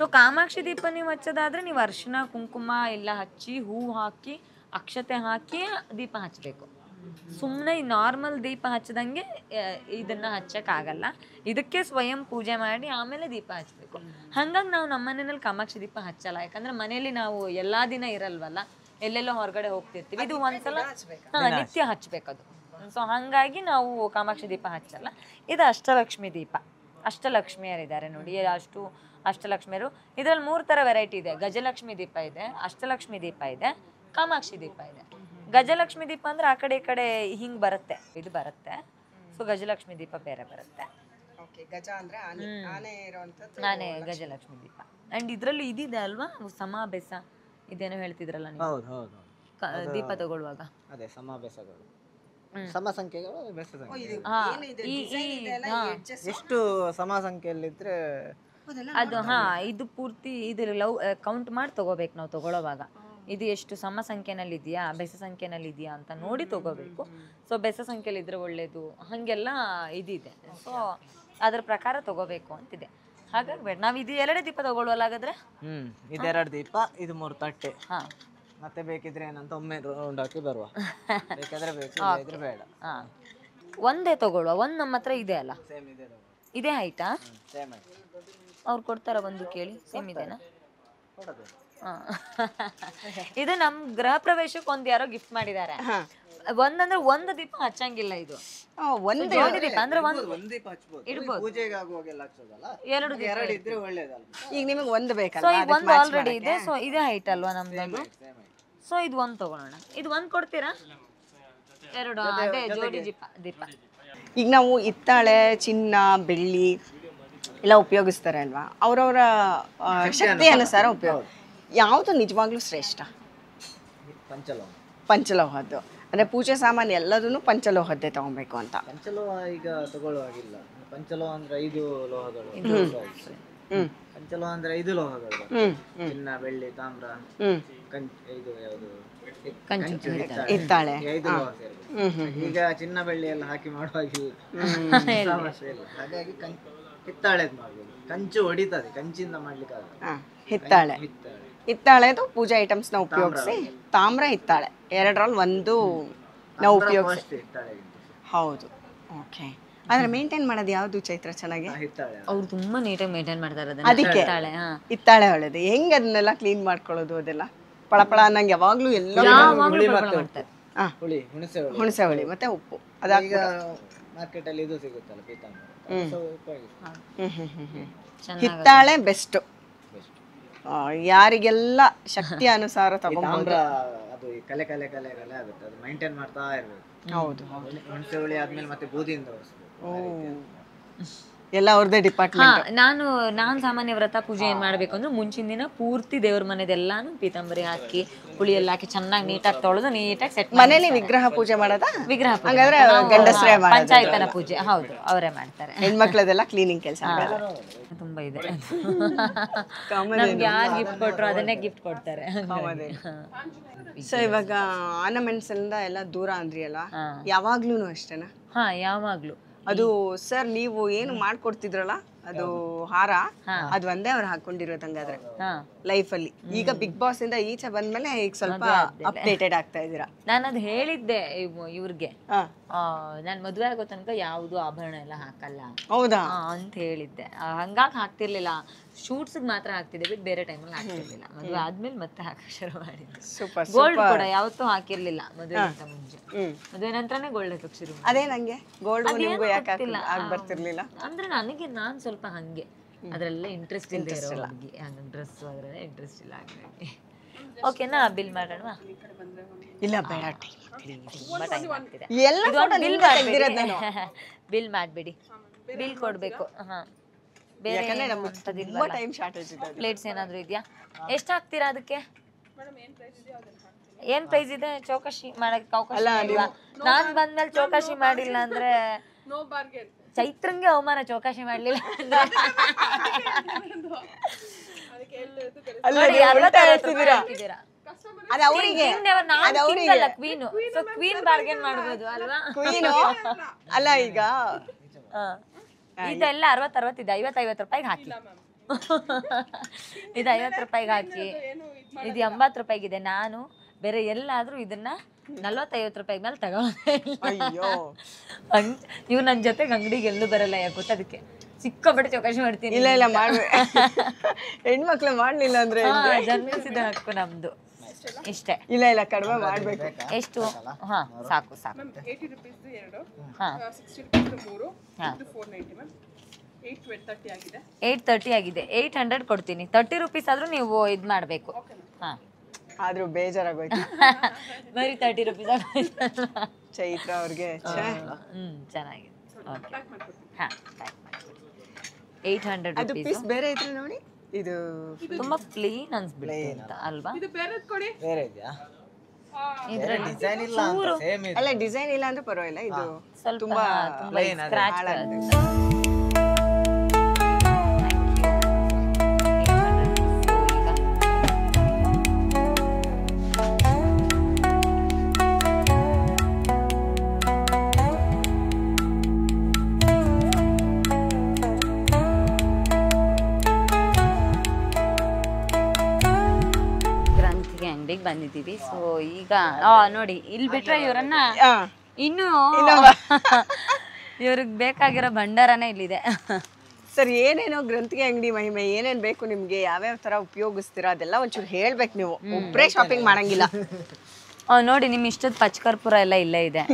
ಸೊ ಕಾಮಾಕ್ಷಿ ದೀಪ ನೀವು ಹಚ್ಚೋದಾದ್ರೆ ನೀವು ಅರಿಶಿನ ಕುಂಕುಮ ಎಲ್ಲ ಹಚ್ಚಿ, ಹೂವು ಹಾಕಿ, ಅಕ್ಷತೆ ಹಾಕಿ ದೀಪ ಹಚ್ಚಬೇಕು. ಸುಮ್ಮನೆ ನಾರ್ಮಲ್ ದೀಪ ಹಚ್ಚದಂಗೆ ಇದನ್ನ ಹಚ್ಚಕ್ಕಾಗಲ್ಲ. ಇದಕ್ಕೆ ಸ್ವಯಂ ಪೂಜೆ ಮಾಡಿ ಆಮೇಲೆ ದೀಪ ಹಚ್ಚಬೇಕು. ಹಂಗಾಗಿ ನಾವು ನಮ್ಮ ಮನೆಯಲ್ಲಿ ಕಾಮಾಕ್ಷಿ ದೀಪ ಹಚ್ಚಲ್ಲ. ಯಾಕಂದ್ರೆ ಮನೆಯಲ್ಲಿ ನಾವು ಎಲ್ಲಾ ದಿನ ಇರಲ್ವಲ್ಲ, ಎಲ್ಲೆಲ್ಲೋ ಹೊರಗಡೆ ಹೋಗ್ತಿರ್ತೀವಿ. ಇದು ಒಂದ್ಸಲ ನಿತ್ಯ ಹಚ್ಬೇಕದು. ಸೊ ಹಾಗಾಗಿ ನಾವು ಕಾಮಾಕ್ಷಿ ದೀಪ ಹಚ್ಚಲ್ಲ. ಇದು ಅಷ್ಟಲಕ್ಷ್ಮಿ ದೀಪ. ಅಷ್ಟಲಕ್ಷ್ಮಿಯರಿದ್ದಾರೆ ನೋಡಿ, ಅಷ್ಟಲಕ್ಷ್ಮಿಯರು. ಇದರಲ್ಲಿ 3 ಥರ ವೆರೈಟಿ ಇದೆ. ಗಜಲಕ್ಷ್ಮಿ ದೀಪ ಇದೆ, ಅಷ್ಟಲಕ್ಷ್ಮಿ ದೀಪ ಇದೆ, ಕಾಮಾಕ್ಷಿ ದೀಪ ಇದೆ. ಗಜಲಕ್ಷ್ಮಿ ದೀಪ ಅಂದ್ರೆ ಆ ಕಡೆ ಈ ಕಡೆ ಹಿಂಗೆ ಬರುತ್ತೆ, ಇದು ಬರುತ್ತೆ. ಸೊ ಗಜಲಕ್ಷ್ಮಿ ದೀಪ ಬೇರೆ ಬರುತ್ತೆ. ಓಕೆ ಗಜ ಅಂದ್ರೆ ಆನೆ ಇರುವಂತದ್ದು ನಾನೇ ಗಜಲಕ್ಷ್ಮಿ ದೀಪ ಅಂಡ್ ಇದ್ರಲ್ಲಿ ಇದಿದೆ ಅಲ್ವಾ ಸಮಾಬೇಸ ಇದೇನೋ ಹೇಳ್ತಿದ್ರಲ್ಲ ನೀವು ಹೌದು ಹೌದು ದೀಪ ತಗೊಳ್ಳುವಾಗ ಅದೇ ಸಮಾವೇಶಗಳು ಸಮ ಸಂಖ್ಯೆಗಳು ಬೆಸ ಸಂಖ್ಯೆ ಎಷ್ಟು ಸಮ ಸಂಖ್ಯೆಯಲ್ಲಿದ್ರೆ ಅದು ಇದು ಪೂರ್ತಿ ಇದು ಲವ್ ಕೌಂಟ್ ಮಾಡಿ ತಗೋಬೇಕು ನಾವು ತಗೊಳ್ಳೋವಾಗ ಇದು ಎಷ್ಟು ಸಮ ಸಂಖ್ಯೆನಲ್ಲಿ ಇದೆಯಾ ಬೆಸ ಸಂಖ್ಯೆನಲ್ಲಿ ಇದೆಯಾ ಅಂತ ನೋಡಿ ತಗೋಬೇಕು ಸೊ ಬೆಸ ಸಂಖ್ಯೆಯಲ್ಲಿ ಇದ್ರೆ ಒಳ್ಳೇದು ಹಾಗೆಲ್ಲ ಇದಿದೆ ಸೊ ಅದ್ರ ಪ್ರಕಾರ ತಗೋಬೇಕು ಅಂತಿದೆ ಹಾಗಾಗಿ ಬೇಡ ನಾವು ಇದು 2 ದೀಪ ತಗೊಳ್ಳುವಲ್ಲ ಹಾಗಾದ್ರೆ ಇದೆರಡು ದೀಪ ಇದು 3 ತಟ್ಟೆ ಹಾ ಮತ್ತೆ ಬೇಕಿದ್ರೆ ಏನಂತ ಒಮ್ಮೆ ರೌಂಡ್ ಹಾಕಿ ಬರುವ ಬೇಕಾದ್ರೆ ಬೇಕು ಇದ್ರೆ ಬೇಡ ಹಾ ಒಂದೇ ತಗೊಳ್ಳುವ ಒಂದು ನಮ್ಮ ಹತ್ರ ಇದೆ ಅಲ್ಲ ಸೇಮ್ ಇದೆ ಇದೇ ಆಯ್ತಾ ಸೇಮ್ ಅವ್ರು ಕೊಡ್ತಾರ ಒಂದು ಕೇಳಿ ಸೇಮ್ ಇದೆನಾ ಕೊಡೋದು ಇದು ನಮ್ ಗೃಹ ಪ್ರವೇಶಕ್ಕೆ ಒಂದ್ ಯಾರೋ ಗಿಫ್ಟ್ ಮಾಡಿದ್ದಾರೆ ಒಂದಂದ್ರೆ ಒಂದು ದೀಪ ಹಚ್ಚಂಗಿಲ್ಲ ಇದು ಒಂದು ಜೋಡಿ ದೀಪ ಅಂದ್ರೆ ಒಂದು ಒಂದು ದೀಪ ಹಚ್ಬೋದು ಇಡ್ಬೋದು ಪೂಜೆಗೆ ಆಗುವಾಗೆಲ್ಲ ಹಚ್ಚೋದಲ್ಲ 2 ದೀಪ ಎರಡು ಇದ್ರೆ ಒಳ್ಳೇದಲ್ಲ ಈಗ ನಿಮಗೆ ಒಂದು ಸೊ ಬೇಕಲ್ಲ ಈಗ ಒಂದು ಆಲ್ರೆಡಿ ಇದೆ ಸೊ ಇದೇ ಹೈಟ್ ಅಲ್ವಾ ನಮ್ದು ಸೊ ಇದು ಒಂದು ತಗೊಳ್ಳೋಣ ಇದು ಒಂದು ಕೊಡ್ತೀರಾ 2 ಅದೇ ಜೋಡಿ ದೀಪ ಈಗ ನಾವು ಹಿತ್ತಾಳೆ ಚಿನ್ನ ಬೆಳ್ಳಿ ಎಲ್ಲ ಉಪಯೋಗಿಸ್ತಾರೆ ಅಲ್ವಾ ಅವ್ರವರ ಶಕ್ತಿ ಅನುಸಾರ ಉಪಯೋಗ ಯಾವುದು ನಿಜವಾಗ್ಲೂ ಶ್ರೇಷ್ಠ ಪಂಚಲೋಹ ಪಂಚಲೋಹದ್ದು ಅಂದ್ರೆ ಪೂಜೆ ಸಾಮಾನು ಎಲ್ಲದನ್ನು ಪಂಚಲೋಹದ್ದೇ ತಗೊಬೇಕು ಅಂತ ಪಂಚಲೋಹ ಈಗ ತಗೊಳ್ಳುವಾಗಿಲ್ಲ ಪಂಚಲೋಹ ಅಂದ್ರೆ 5 ಲೋಹಗಳು ಪಂಚಲೋಹ ಅಂದ್ರೆ 5 ಲೋಹಗಳು ಚಿನ್ನ ಬೆಳ್ಳಿ ತಾಮ್ರ ಇದು ಯಾವುದು ಕಂಚು ಹಿತ್ತಾಳೆ 5 ಲೋಹ ಸೇರ್ಬೇಕು ಈಗ ಚಿನ್ನ ಬೆಳ್ಳಿ ಎಲ್ಲ ಹಾಕಿ ಮಾಡುವಾಗಿಲ್ಲ ಸಮಸ್ಯೆ ಇಲ್ಲ ಹಾಗಾಗಿ ಹಿತ್ತಾಳೆದ್ ಮಾಡ್ಬೋದು ಕಂಚು ಹೊಡಿತದೆ ಕಂಚಿಂದ ಮಾಡ್ಲಿಕ್ಕೆ ಆಗಲ್ಲ ಹಿತ್ತಾಳೆ ಹಿತ್ತಾಳೆದು ಪೂಜಾ ಐಟಮ್ಸ್ ನ ಉಪಯೋಗಿಸಿ ತಾಮ್ರ ಹಿತ್ತಾಳೆ ಎರಡರಲ್ಲಿ ಒಂದು ನಾವು ಉಪಯೋಗಿಸಿ ಹೌದು ಓಕೆ ಆದ್ರೆ ಮೇಂಟೈನ್ ಮಾಡೋದು ಯಾವ್ದು ಚೈತ್ರ ಚೆನ್ನಾಗಿ ಅವ್ರು ತುಂಬಾ ನೀಟಾಗಿ ಮೇಂಟೈನ್ ಮಾಡ್ತಾರೆ ಅದಕ್ಕೆ ಹಿತ್ತಾಳೆ ಒಳ್ಳೇದು ಹೆಂಗ್ ಅದನ್ನೆಲ್ಲ ಕ್ಲೀನ್ ಮಾಡ್ಕೊಳ್ಳೋದು ಅದೆಲ್ಲ ಪಳಪಳ ಅನ್ನಂಗೆ ಯಾವಾಗ್ಲೂ ಎಲ್ಲ ಹುಣಸೆ ಹುಳಿ ಮತ್ತೆ ಉಪ್ಪು ಈಗ ಮಾರ್ಕೆಟ್ ಅಲ್ಲಿ ಇದು ಸಿಗುತ್ತಲ್ಲ ಪೀತಾಂಬರ ಹಿತ್ತಾಳೆ ಬೆಸ್ಟ್ ಯಾರಿಗೆಲ್ಲ ಶಕ್ತಿ ಅನುಸಾರ ತಗೊಂಡ್ರೆ ಅದು ಕಲೆ ಕಲೆ ಕಲೆ ಕಲೆ ಆಗುತ್ತೆ ಅದು ಮೇಂಟೈನ್ ಮಾಡ್ತಾ ಇರ್ಬೇಕು ಹೌದು ಹುಣಸೆ ಹುಳಿ ಆದ್ಮೇಲೆ ಮತ್ತೆ ಬೂದಿಯಿಂದ ಎಲ್ಲ ಅವ್ರದೇ ಡಿಪಾರ್ಟ್ಮೆಂಟ್ ನಾನು ಸಾಮಾನ್ಯ ವ್ರತ ಪೂಜೆ ಏನ್ ಮಾಡ್ಬೇಕು ಅಂದ್ರೆ ಮುಂಚಿನ ದಿನ ಪೂರ್ತಿ ದೇವ್ರ ಮನೆದೆಲ್ಲಾನು ಪೀತಾಂಬರಿ ಹಾಕಿ ಹುಳಿ ಎಲ್ಲ ಹಾಕಿ ಚೆನ್ನಾಗಿ ನೀಟಾಗಿ ತೊಳೆದು ನೀಟಾಗಿ ಸೆಟ್ ಮನೇಲಿ ವಿಗ್ರಹ ಪೂಜೆ ಮಾಡೋದಾ ವಿಗ್ರಹ ಹಾಗಾದ್ರೆ ಗಂಡಸ್ರೇ ಪಂಚಾಯತನ ಪೂಜೆ ಹೌದು ಅವರೇ ಮಾಡ್ತಾರೆ ಹೆಣ್ಮಕ್ಳದೆಲ್ಲ ಕ್ಲೀನಿಂಗ್ ಕೆಲಸ ತುಂಬಾ ಇದೆ ನಮ್ಗೆ ಯಾರು ಗಿಫ್ಟ್ ಕೊಟ್ರು ಅದನ್ನೇ ಗಿಫ್ಟ್ ಕೊಡ್ತಾರೆ ಸೊ ಇವಾಗ ಆರ್ನಮೆಂಟ್ಸ್ ಎಲ್ಲ ದೂರ ಅಂದ್ರಿ ಅಲ್ಲ ಯಾವಾಗ್ಲೂನು ಅಷ್ಟೇನಾ ಯಾವಾಗ್ಲೂ ಅದು ಸರ್ ನೀವು ಏನು ಮಾಡ್ಕೊಡ್ತಿದ್ರಲ್ಲ ಅದು ಹಾರ ಅದು ಒಂದೇ ಅವ್ರು ಹಾಕೊಂಡಿರೋದು ಹಂಗಾದ್ರೆ ಲೈಫ್ ಅಲ್ಲಿ ಈಗ ಬಿಗ್ ಬಾಸ್ ಇಂದ ಈಚೆ ಬಂದ್ಮೇಲೆ ಈಗ ಸ್ವಲ್ಪ ಅಪ್ಡೇಟೆಡ್ ಆಗ್ತಾ ಇದೀರಾ ನಾನು ಅದು ಹೇಳಿದ್ದೆ ಇವ್ರಿಗೆ ನಾನು ಮದುವೆ ಆಗೋ ತನಕ ಯಾವ್ದು ಆಭರಣ ಎಲ್ಲ ಹಾಕಲ್ಲ ಹೌದಾ ಅಂತ ಹೇಳಿದ್ದೆ ಹಂಗಾಗಿ ಹಾಕ್ತಿರ್ಲಿಲ್ಲ ಶೂಟ್ಸ್ ಮಾತ್ರ ಹಾಕ್ತಿದ್ದೆ ಬಿಟ್ಟು ಬೇರೆ ಟೈಮಲ್ಲಿ ಹಾಕ್ತಿರ್ಲಿಲ್ಲ ಮದುವೆ ಆದ್ಮೇಲೆ ಮತ್ತೆ ಹಾಕಕ್ ಶುರು ಮಾಡಿದ್ದೆ ಸೂಪರ್ ಗೋಲ್ಡ್ ಕೂಡ ಯಾವತ್ತೂ ಹಾಕಿರ್ಲಿಲ್ಲ ಮದುವೆ ಮುಂಚೆ ಮದುವೆ ನಂತರನೇ ಗೋಲ್ಡ್ ಹಾಕಕ್ ಶುರು ಅದೇ ನಂಗೆ ಗೋಲ್ಡ್ ನಿಮ್ಗೂ ಯಾಕೆ ಆಗ್ ಬರ್ತಿರ್ಲಿಲ್ಲ ಅಂದ್ರೆ ನನಗೆ ನಾನ್ ಸ್ವಲ್ಪ ಹಂಗೆ ಅದ್ರೆಲ್ಲ ಇಂಟ್ರೆಸ್ಟ್ ಇಲ್ಲದೆ ಇರೋ ಹುಡುಗಿ ಹಂಗ ಡ್ರೆಸ್ ಅದ್ರೆಲ್ಲ ಇಂಟ್ರೆಸ್ಟ್ ಇಲ್ಲ ಹಾಗಾಗಿ ಓಕೆನಾ ಬಿಲ್ ಮಾಡೋಣ ಇಲ್ಲ ಬೇಡ ತುಂಬಾ ಟೈಮ್ ಆಗ್ತಿದೆ ಎಲ್ಲ ಬಿಲ್ ಮಾಡ್ಬಿಡಿ ಬಿಲ್ ಕೊಡ್ಬೇಕು ಬೇರೆ ತುಂಬಾ ಟೈಮ್ ಶಾರ್ಟೇಜ್ ಇದೆ ಪ್ಲೇಟ್ಸ್ ಏನಾದ್ರು ಇದೆಯಾ ಎಷ್ಟು ಹಾಕ್ತೀರಾ ಅದಕ್ಕೆ ಏನ್ ಪ್ರೈಸ್ ಇದೆ ಚೌಕಾಶಿ ಮಾಡಕ್ಕೆ ಅವಕಾಶ ಇಲ್ವಾ ನಾನ್ ಬಂದ್ಮೇಲೆ ಚೌಕಾಶಿ ಮಾಡಿಲ್ಲ ಅಂದ್ರೆ ಚೈತ್ರಂಗೆ ಅವಮಾನ ಚೌಕಾಶಿ ಮಾಡ್ಲಿಲ್ಲ ಕ್ವೀನ್ ಬಾರ್ಗೇನ್ ಮಾಡ್ಬೋದು ಅಲ್ವಾ ಕ್ವೀನು ಅಲ್ಲ ಈಗ ಇದೆಲ್ಲ 60 ಇದೆ 50 ರೂಪಾಯಿಗೆ ಹಾಕಿ ಇದು 50 ರೂಪಾಯಿಗೆ ಹಾಕಿ ಇದು 80 ರೂಪಾಯಿಗಿದೆ ನಾನು ಬೇರೆ ಎಲ್ಲಾದ್ರೂ ಇದನ್ನ 40-50 ರೂಪಾಯಿ ಮೇಲೆ ತಗೊಂಡೆ ನೀವು ನನ್ನ ಜೊತೆಗೆ ಅಂಗಡಿಗೆ ಎಲ್ಲೂ ಬರಲ್ಲ ಯಾಕೆ ಗೊತ್ತ ಅದಕ್ಕೆ ಸಿಕ್ಕಾಪಟ್ಟೆ ಚೌಕಾಶಿ ಮಾಡ್ತೀನಿ ಇಲ್ಲ ಮಾಡ್ಬೇಕು ಹೆಣ್ಮಕ್ಳು ಮಾಡ್ಲಿಲ್ಲ ಅಂದ್ರೆ ಜನ್ಮಿಸಿದ ಹಕ್ಕು ನಮ್ದು ಇಷ್ಟೇ ಇಲ್ಲ ಕಡಿಮೆ ಮಾಡ್ಬೇಕು ಎಷ್ಟು ಸಾಕು 80 ರೂಪೀಸ್ 2 60 ರೂಪೀಸ್ 3 830 ಆಗಿದೆ 800 ಕೊಡ್ತೀನಿ 30 ರೂಪೀಸ್ ಆದ್ರೂ ನೀವು ಇದು ಮಾಡಬೇಕು ಆದ್ರೂ ಬೇಜಾರಾಗೋಯ್ತು ಬರೀ 30 ರೂಪೀಸ್ ಚೈತ್ರ ಅವ್ರಿಗೆ ಚೆನ್ನಾಗಿದೆ ಓಕೆ ಪ್ಯಾಕ್ ಮಾಡ್ಬಿಡಿ 800 ಅದು rupees. ಪೀಸ್ ಬೇರೆ ಇದ್ರೆ ನೋಡಿ, ಇದು ತುಂಬಾ ಪ್ಲೇನ್ ಅನ್ಸ್ಬಿಡುತ್ತೆ ಅಲ್ವಾ? ಇದು ಬೇರೆ ಕೊಡಿ. ಬೇರೆ ಇದೆಯಾ? ಇದ್ರಲ್ಲಿ ಡಿಸೈನ್ ಇಲ್ಲ ಅಂತ ಸೇಮ್ ಇದೆ. ಅಲ್ಲ ಡಿಸೈನ್ ಇಲ್ಲ ಅಂದ್ರೆ ಪರವಾಗಿಲ್ಲ, ಇದು ಸ್ವಲ್ಪ ತುಂಬಾ ಸ್ಕ್ರಾಚ್ ಬಂದಿದ್ದೀವಿ. ಸೊ ಈಗ ನೋಡಿ ಇಲ್ಲಿ ಬಿಟ್ರೆ ಇವರನ್ನ ಇನ್ನು ಇವ್ರಿಗೆ ಬೇಕಾಗಿರೋ ಭಂಡಾರನೇ ಇಲ್ಲಿದೆ. ಸರ್, ಏನೇನೋ ಗ್ರಂಥಿಗೆ ಅಂಗಡಿ ಮಹಿಮೆ, ಏನೇನ್ ಬೇಕು ನಿಮ್ಗೆ, ಯಾವ್ಯಾವ ತರ ಉಪಯೋಗಿಸ್ತೀರಾ ಅದೆಲ್ಲ ಒಂಚೂರು ಹೇಳ್ಬೇಕು. ನೀವು ಒಬ್ಬರೇ ಶಾಪಿಂಗ್ ಮಾಡಂಗಿಲ್ಲ. ನೋಡಿ ನಿಮ್ ಇಷ್ಟದ ಪಚ್ಕರ್ಪುರ ಎಲ್ಲ ಇಲ್ಲೇ ಇದೆ.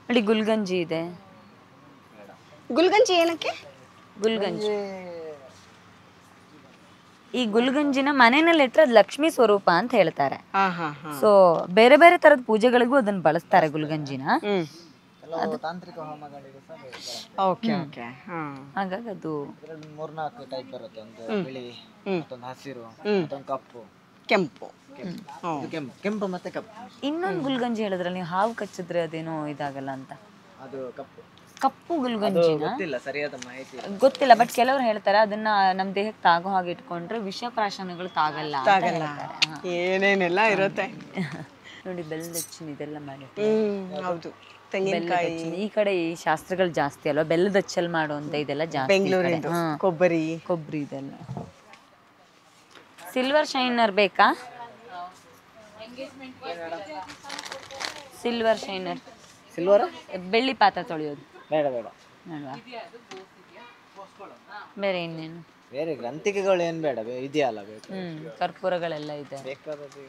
ನೋಡಿ ಗುಲ್ಗಂಜಿ ಇದೆ. ಗುಲ್ಗಂಜಿ ಏನಕ್ಕೆ? ಗುಲ್ಗಂಜಿ ಈ ಗುಲ್ಗಂಜಿನ ಮನೆಯಲ್ಲಿ ಇಟ್ಟರೆ ಅದು ಲಕ್ಷ್ಮೀ ಸ್ವರೂಪ ಅಂತ ಹೇಳ್ತಾರೆ. ಸೊ ಬೇರೆ ಬೇರೆ ತರದ ಪೂಜೆಗಳಿಗೂ ಅದನ್ನ ಬಳಸ್ತಾರೆ ಗುಲ್ಗಂಜಿನ. ತಾಂತ್ರಿಕ ಹೋಮಗಳಿಗೂ ಸಹ ಓಕೆ ಓಕೆ. ಹಾಗಾಗಿ ಅದು 3-4 ಟೈಪ್ ಬರುತ್ತೆ. ಒಂದು ಬಿಳಿ, ಮತ್ತೊಂದು ಹಸಿರು, ಮತ್ತೊಂದು ಕಪ್ಪು, ಕೆಂಪು. ಕೆಂಪು ಮತ್ತೆ ಕಪ್ಪು. ಇನ್ನೊಂದು ಗುಲ್ಗಂಜಿ ಹೇಳಿದ್ರಲ್ಲಿ ನೀವು ಹಾವು ಕಚ್ಚಿದ್ರೆ ಅದೇನೋ ಇದಾಗಲ್ಲ ಅಂತ. ಅದು ಕಪ್ಪು ಕಪ್ಪು ಗುಲ್ಗಂಜಿನ ಗೊತ್ತಿಲ್ಲ, ಸರಿಯಾದ ಮಾಹಿತಿ ಗೊತ್ತಿಲ್ಲ. ಬಟ್ ಕೆಲವರು ಹೇಳ್ತಾರೆ ಅದನ್ನ ನಮ್ ದೇಹಕ್ಕೆ ತಾಗೋ ಹಾಗೆ ಇಟ್ಕೊಂಡ್ರೆ ವಿಷ ಪ್ರಾಶನಗಳು ತಾಗಲ್ಲ. ಏನೇನೆಲ್ಲ ಇರುತ್ತೆ ನೋಡಿ. ಬೆಲ್ಲದ ಹಚ್ಚಿನ ಇದೆಲ್ಲ ಮಾಡಿ. ಹೌದು, ತೆಂಗಿನಕಾಯಿ. ಈ ಕಡೆ ಈ ಶಾಸ್ತ್ರಗಳು ಜಾಸ್ತಿ ಅಲ್ವಾ, ಬೆಲ್ಲದ ಹಚ್ಚಲ್ ಮಾಡುವಂತ ಇದೆಲ್ಲ ಜಾಸ್ತಿ. ಬೆಂಗಳೂರಿನ ಕೊಬ್ಬರಿ ಇದೆಲ್ಲ. ಸಿಲ್ವರ್ ಶೈನರ್ ಬೇಕಾ? ಸಿಲ್ವರ್ ಶೈನರ್, ಸಿಲ್ವರ್ ಬೆಳ್ಳಿ ಪಾತ್ರೆ ತೊಳೆಯೋದು ಬೇಡ ಬೇಡ ಅಲ್ವಾ? ಬೇರೆ ಇನ್ನೇನು? ಬೇರೆ ಗ್ರಂಥಿಕೆಗಳು ಏನ್ ಬೇಡ, ಇದೆಯಲ್ಲ ಬೇಕು. ಕರ್ಪೂರಗಳೆಲ್ಲ ಇದೆ. ಬೇಕಾದದ್ದು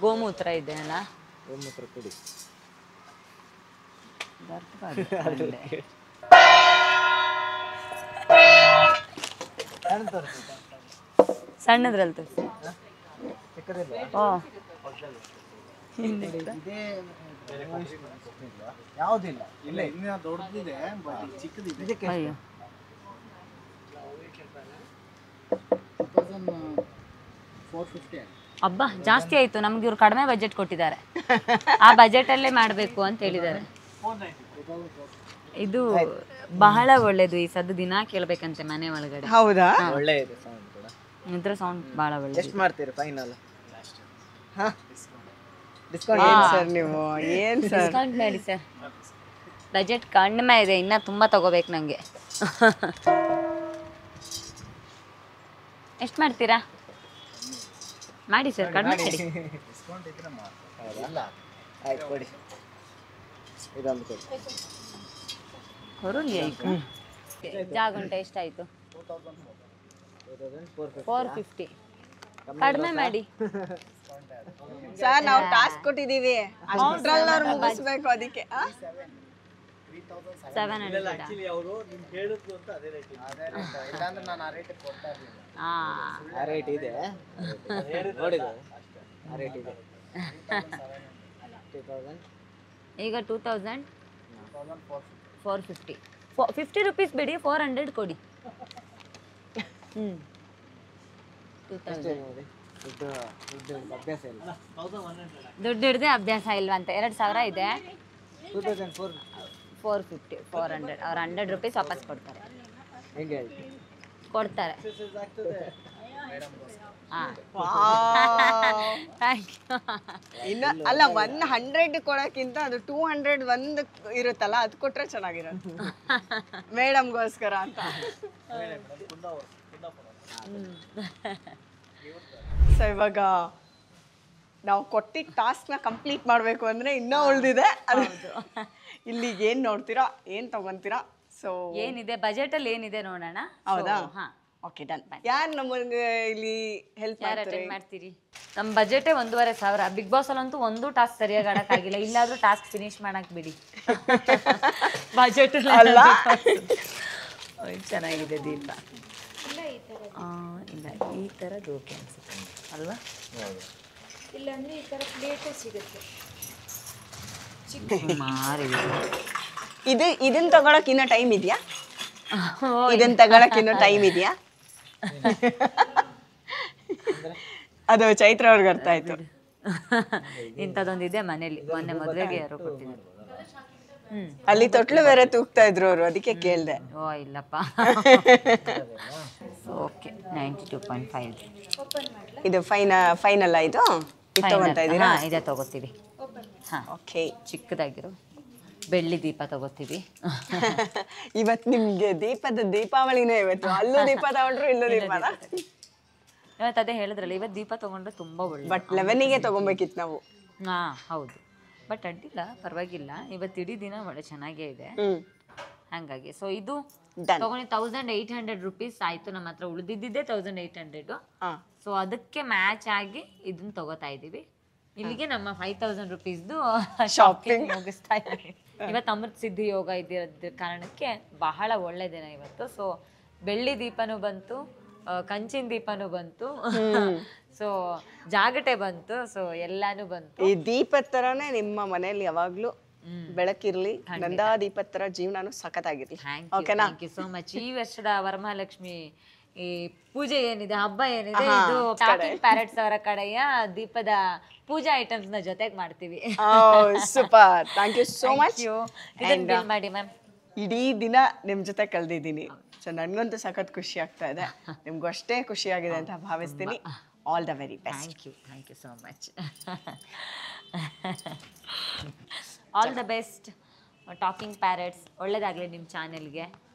ಗೋಮೂತ್ರ ಇದೆ ಅಲ್ಲ, ಗೋಮೂತ್ರ ಕುಡಿ. ಸಣ್ಣದ್ರಲ್ಲಿ ತೋರಿಸಿ. ಯಾವುದಿಲ್ಲ, ಇಲ್ಲ ಇನ್ನ ದೊಡ್ಡದಿದೆ, ಚಿಕ್ಕದಿದೆ. ಅಯ್ಯೋ, ಅಬ್ಬಾ ಜಾಸ್ತಿ ಆಯ್ತು. ನಮ್ಗೆ ಇವ್ರು ಕಡಿಮೆ ಬಜೆಟ್ ಕೊಟ್ಟಿದ್ದಾರೆ. ಆ ಬಜೆಟ್ ಅಲ್ಲೇ ಮಾಡ್ಬೇಕು ಅಂತ ಹೇಳಿದ್ದಾರೆ. ಇದು ಬಹಳ ಒಳ್ಳೇದು. ಈ ಸದ್ದು ದಿನ ಕೇಳ್ಬೇಕಂತೆ ಮನೆ ಒಳಗಡೆ. ಹೌದಾ? ಒಳ್ಳೆ ಇದೆ ಸೌಂಡ್ ಕೂಡ. ಇದ್ರ ಸೌಂಡ್ ಬಹಳ ಒಳ್ಳೆ. ಎಷ್ಟು ಮಾಡ್ತೀರಿ ಫೈನಲ್? ಸರ್ ನೀವು ಏನ್ ಸರ್ ಡಿಸ್ಕೌಂಟ್ ಮಾಡಿ ಸರ್. ಬಜೆಟ್ ಕಡಿಮೆ ಇದೆ, ಇನ್ನ ತುಂಬಾ ತಗೋಬೇಕು ನಂಗೆ. ಎಷ್ಟು ಮಾಡ್ತೀರಾ? ಮಾಡಿ ಸರ್, ಕಡಿಮೆ ಮಾಡಿ. ಆಯ್ತು ಕೊಡಿ, ಇದೊಂದು ಕೊಡಿ. ಹೊರಲಿ ಆಯ್ತು. ಜಾಗುಂಟ ಎಷ್ಟಾಯ್ತು? 450. ಕಡಿಮೆ ಮಾಡಿ ಸರ್. ನಾವು ಟಾಸ್ಕ್ ಕೊಟ್ಟಿದೀವಿ, ಅಷ್ಟ್ರಲ್ಲಿ ಅವ್ರು ಮುಗಿಸ್ಬೇಕು. ಅದಕ್ಕೆ 700. ಆ ರೇಟ್ ಇದೆ ನೋಡಿದೆ, ಆ ರೇಟ್ ಇದೆ. ಈಗ 2450. 50 rupees ಬಿಡಿ, 400 ಕೊಡಿ. 2000. ಅಭ್ಯಾಸ ಇಲ್ಲ, ದುಡ್ಡು ಹಿಡ್ದೆ ಅಭ್ಯಾಸ ಇಲ್ವಂತ. 2000 ಇದೆ. 450, 400. ಅವ್ರು 100 rupees ವಾಪಸ್ ಕೊಡ್ತಾರೆ. ಹೆಂಗೆ ಕೊಡ್ತಾರೆ. ಇನ್ನು ಅಲ್ಲ, 100 ಕೊಡಕ್ಕಿಂತ ಅದು 200 ಒಂದು ಇರುತ್ತಲ್ಲ, ಅದು ಕೊಟ್ರೆ ಚೆನ್ನಾಗಿರುತ್ತೆ ಮೇಡಮ್ಗೋಸ್ಕರ ಅಂತ. ಸೊ ಇವಾಗ ನಾವು ಕೊಟ್ಟಿದ್ದ ಟಾಸ್ಕ್ನ ಕಂಪ್ಲೀಟ್ ಮಾಡಬೇಕು ಅಂದರೆ ಇನ್ನೂ ಉಳಿದಿದೆ. ಅದು ಇಲ್ಲಿ ಏನು ನೋಡ್ತೀರಾ, ಏನು ತಗೊಂತೀರಾ? ಸೊ ಏನಿದೆ ಬಜೆಟಲ್ಲಿ ಏನಿದೆ ನೋಡೋಣ. ಹೌದಾ? ಹಾಂ, ಓಕೆ ಡನ್. ಯಾರು ನಮಗೆ ಇಲ್ಲಿ ಹೆಲ್ಪ್ ಮಾಡ್ತೀರಿ? ನಮ್ಮ ಬಜೆಟೇ 1500. ಬಿಗ್ ಬಾಸ್ ಅಲ್ಲಂತೂ ಒಂದು ಟಾಸ್ಕ್ ಸರಿಯಾಗಿ ಆಡೋಕ್ಕಾಗಿಲ್ಲ. ಇಲ್ಲಾದ್ರೂ ಟಾಸ್ಕ್ ಫಿನಿಶ್ ಮಾಡಕ್ ಬಿಡಿ. ಬಜೆಟ್ ಅಲ್ಲ. ಚೆನ್ನಾಗಿದೆ ದೀಪ. ಇಲ್ಲ, ಈ ಥರದ್ದು ಓಕೆ ಅನ್ಸುತ್ತೆ ಅಲ್ವಾ? ಇಲ್ಲಾಂದ್ರೆ ಈ ಥರ ಪ್ಲೇಟೇ ಸಿಗುತ್ತೆ. ಸುಮಾರು ಇದನ್ನ ತಗೊಳಕ್ ಇನ್ನೂ ಟೈಮ್ ಇದೆಯಾ? ಇದನ್ನ ತಗೊಳಕ್ ಇನ್ನೂ ಟೈಮ್ ಇದೆಯಾ? ಅದು ಚೈತ್ರ ಅವ್ರಿಗೆ ಅರ್ಥ ಆಯ್ತು. ಇಂಥದ್ದೊಂದಿದೆ ಮನೇಲಿ, ಮೊನ್ನೆ ಮದುವೆಗೆ ಯಾರೋ ಕೊಟ್ಟಿದ್ರು. ಅಲ್ಲಿ ತೊಟ್ಲು ಬೇರೆ ತೂಗ್ತಾ ಇದ್ರು ಅವರು, ಅದಕ್ಕೆ ಕೇಳ್ದೆ. ಓ ಇಲ್ಲಪ್ಪ. ಓಕೆ 92.5 ಇದು ಫೈನಲ್ಲ? ಇದು ತಗೊಂತ ಇದ್ದೀರಾ? ಇದೇ ತಗೋತೀವಿ. ಹಾಂ ಓಕೆ. ಚಿಕ್ಕದಾಗಿರೋ ಬೆಳ್ಳಿ ದೀಪ ತಗೋತೀವಿ. ಇವತ್ತು ನಿಮ್ಗೆ ದೀಪಾವಳಿನೇ ಇವತ್ತು. ಅಲ್ಲೂ ದೀಪ ತಗೊಂಡ್ರು ಇಲ್ಲೂ ದೀಪನ. ಇವತ್ತು ಅದೇ ಹೇಳಿದ್ರಲ್ಲ, ಇವತ್ತು ದೀಪ ತಗೊಂಡ್ರೆ ತುಂಬಾ ಒಳ್ಳೆ. ಬಟ್ 11ಗೆ ತಗೊಬೇಕಿತ್ತು ನಾವು. ಹೌದು, ಬಟ್ ಅಡ್ಡಿಲ್ಲ, ಪರವಾಗಿಲ್ಲ. ಇವತ್ತು ಇಡೀ ದಿನ ಒಳ್ಳೆ ಚೆನ್ನಾಗೇ ಇದೆ ಹಂಗಾಗಿ. ಸೊ ಇದು ತಗೊಂಡು 1800 ರುಪೀಸ್ ಆಯ್ತು. ನಮ್ಮ ಹತ್ರ ಉಳಿದಿದ್ದೇ 1800. ಸೊ ಅದಕ್ಕೆ ಮ್ಯಾಚ್ ಆಗಿ ಇದನ್ನ ತಗೋತಾ ಇದೀವಿ. ಇಲ್ಲಿಗೆ ನಮ್ಮ 5000 ರುಪೀಸ್ದು ಶಾಪಿಂಗ್ ಮುಗಿಸ್ತಾ ಇದ್ದೀವಿ. ಇವತ್ತು ಅಮೃತ ಸಿದ್ಧಿ ಯೋಗ ಇದ್ದಿರೋದ್ರ ಕಾರಣಕ್ಕೆ ಬಹಳ ಒಳ್ಳೆ ದಿನ ಇವತ್ತು. ಸೊ ಬೆಳ್ಳಿ ದೀಪನೂ ಬಂತು, ಕಂಚಿನ ದೀಪನೂ ಬಂತು, ಸೊ ಜಾಗಟೆ ಬಂತು, ಸೊ ಎಲ್ಲಾನು ಬಂತು. ಈ ದೀಪದ ತರಾನೇ ನಿಮ್ಮ ಮನೆಯಲ್ಲಿ ಯಾವಾಗ್ಲೂ ಬೆಳಕಿರ್ಲಿ, ನಂದಾ ದೀಪದ ತರ ಜೀವನಾನು ಸಖತ್ತಾಗಿರ್ಲಿ. ಓಕೆನಾ? Thank you so much. ಈ ವರ್ಷದ ವರಮಹಾಲಕ್ಷ್ಮಿ ಈ ಪೂಜೆ ಏನಿದೆ, ಹಬ್ಬ ಏನಿದೆ, ಇದು ಟಾಕಿಂಗ್ ಪ್ಯಾರೆಟ್ಸ್ ಅವರ ಕಡೆಯ ದೀಪದ ಪೂಜಾ ಐಟಮ್ಸ್ ನ ಜೊತೆಗೆ ಮಾಡ್ತೀವಿ. Super, thank you so much. ಇದನ್ನ ಮಾಡಿ ಮ್ಯಾಮ್. ಇಡೀ ದಿನ ನಿಮ್ ಜೊತೆ ಕಳೆದಿದ್ದೀನಿ. ಸೊ ನನಗಂತೂ ಸಖತ್ ಖುಷಿ ಆಗ್ತಾ ಇದೆ, ನಿಮ್ಗೂ ಅಷ್ಟೇ ಖುಷಿ ಆಗಿದೆ ಅಂತ ಭಾವಿಸ್ತೀನಿ. All the very best. Thank you so much. All the best talking parrots. ಒಳ್ಳೇದಾಗಲಿ ನಿಮ್ಮ ಚಾನೆಲ್ಗೆ.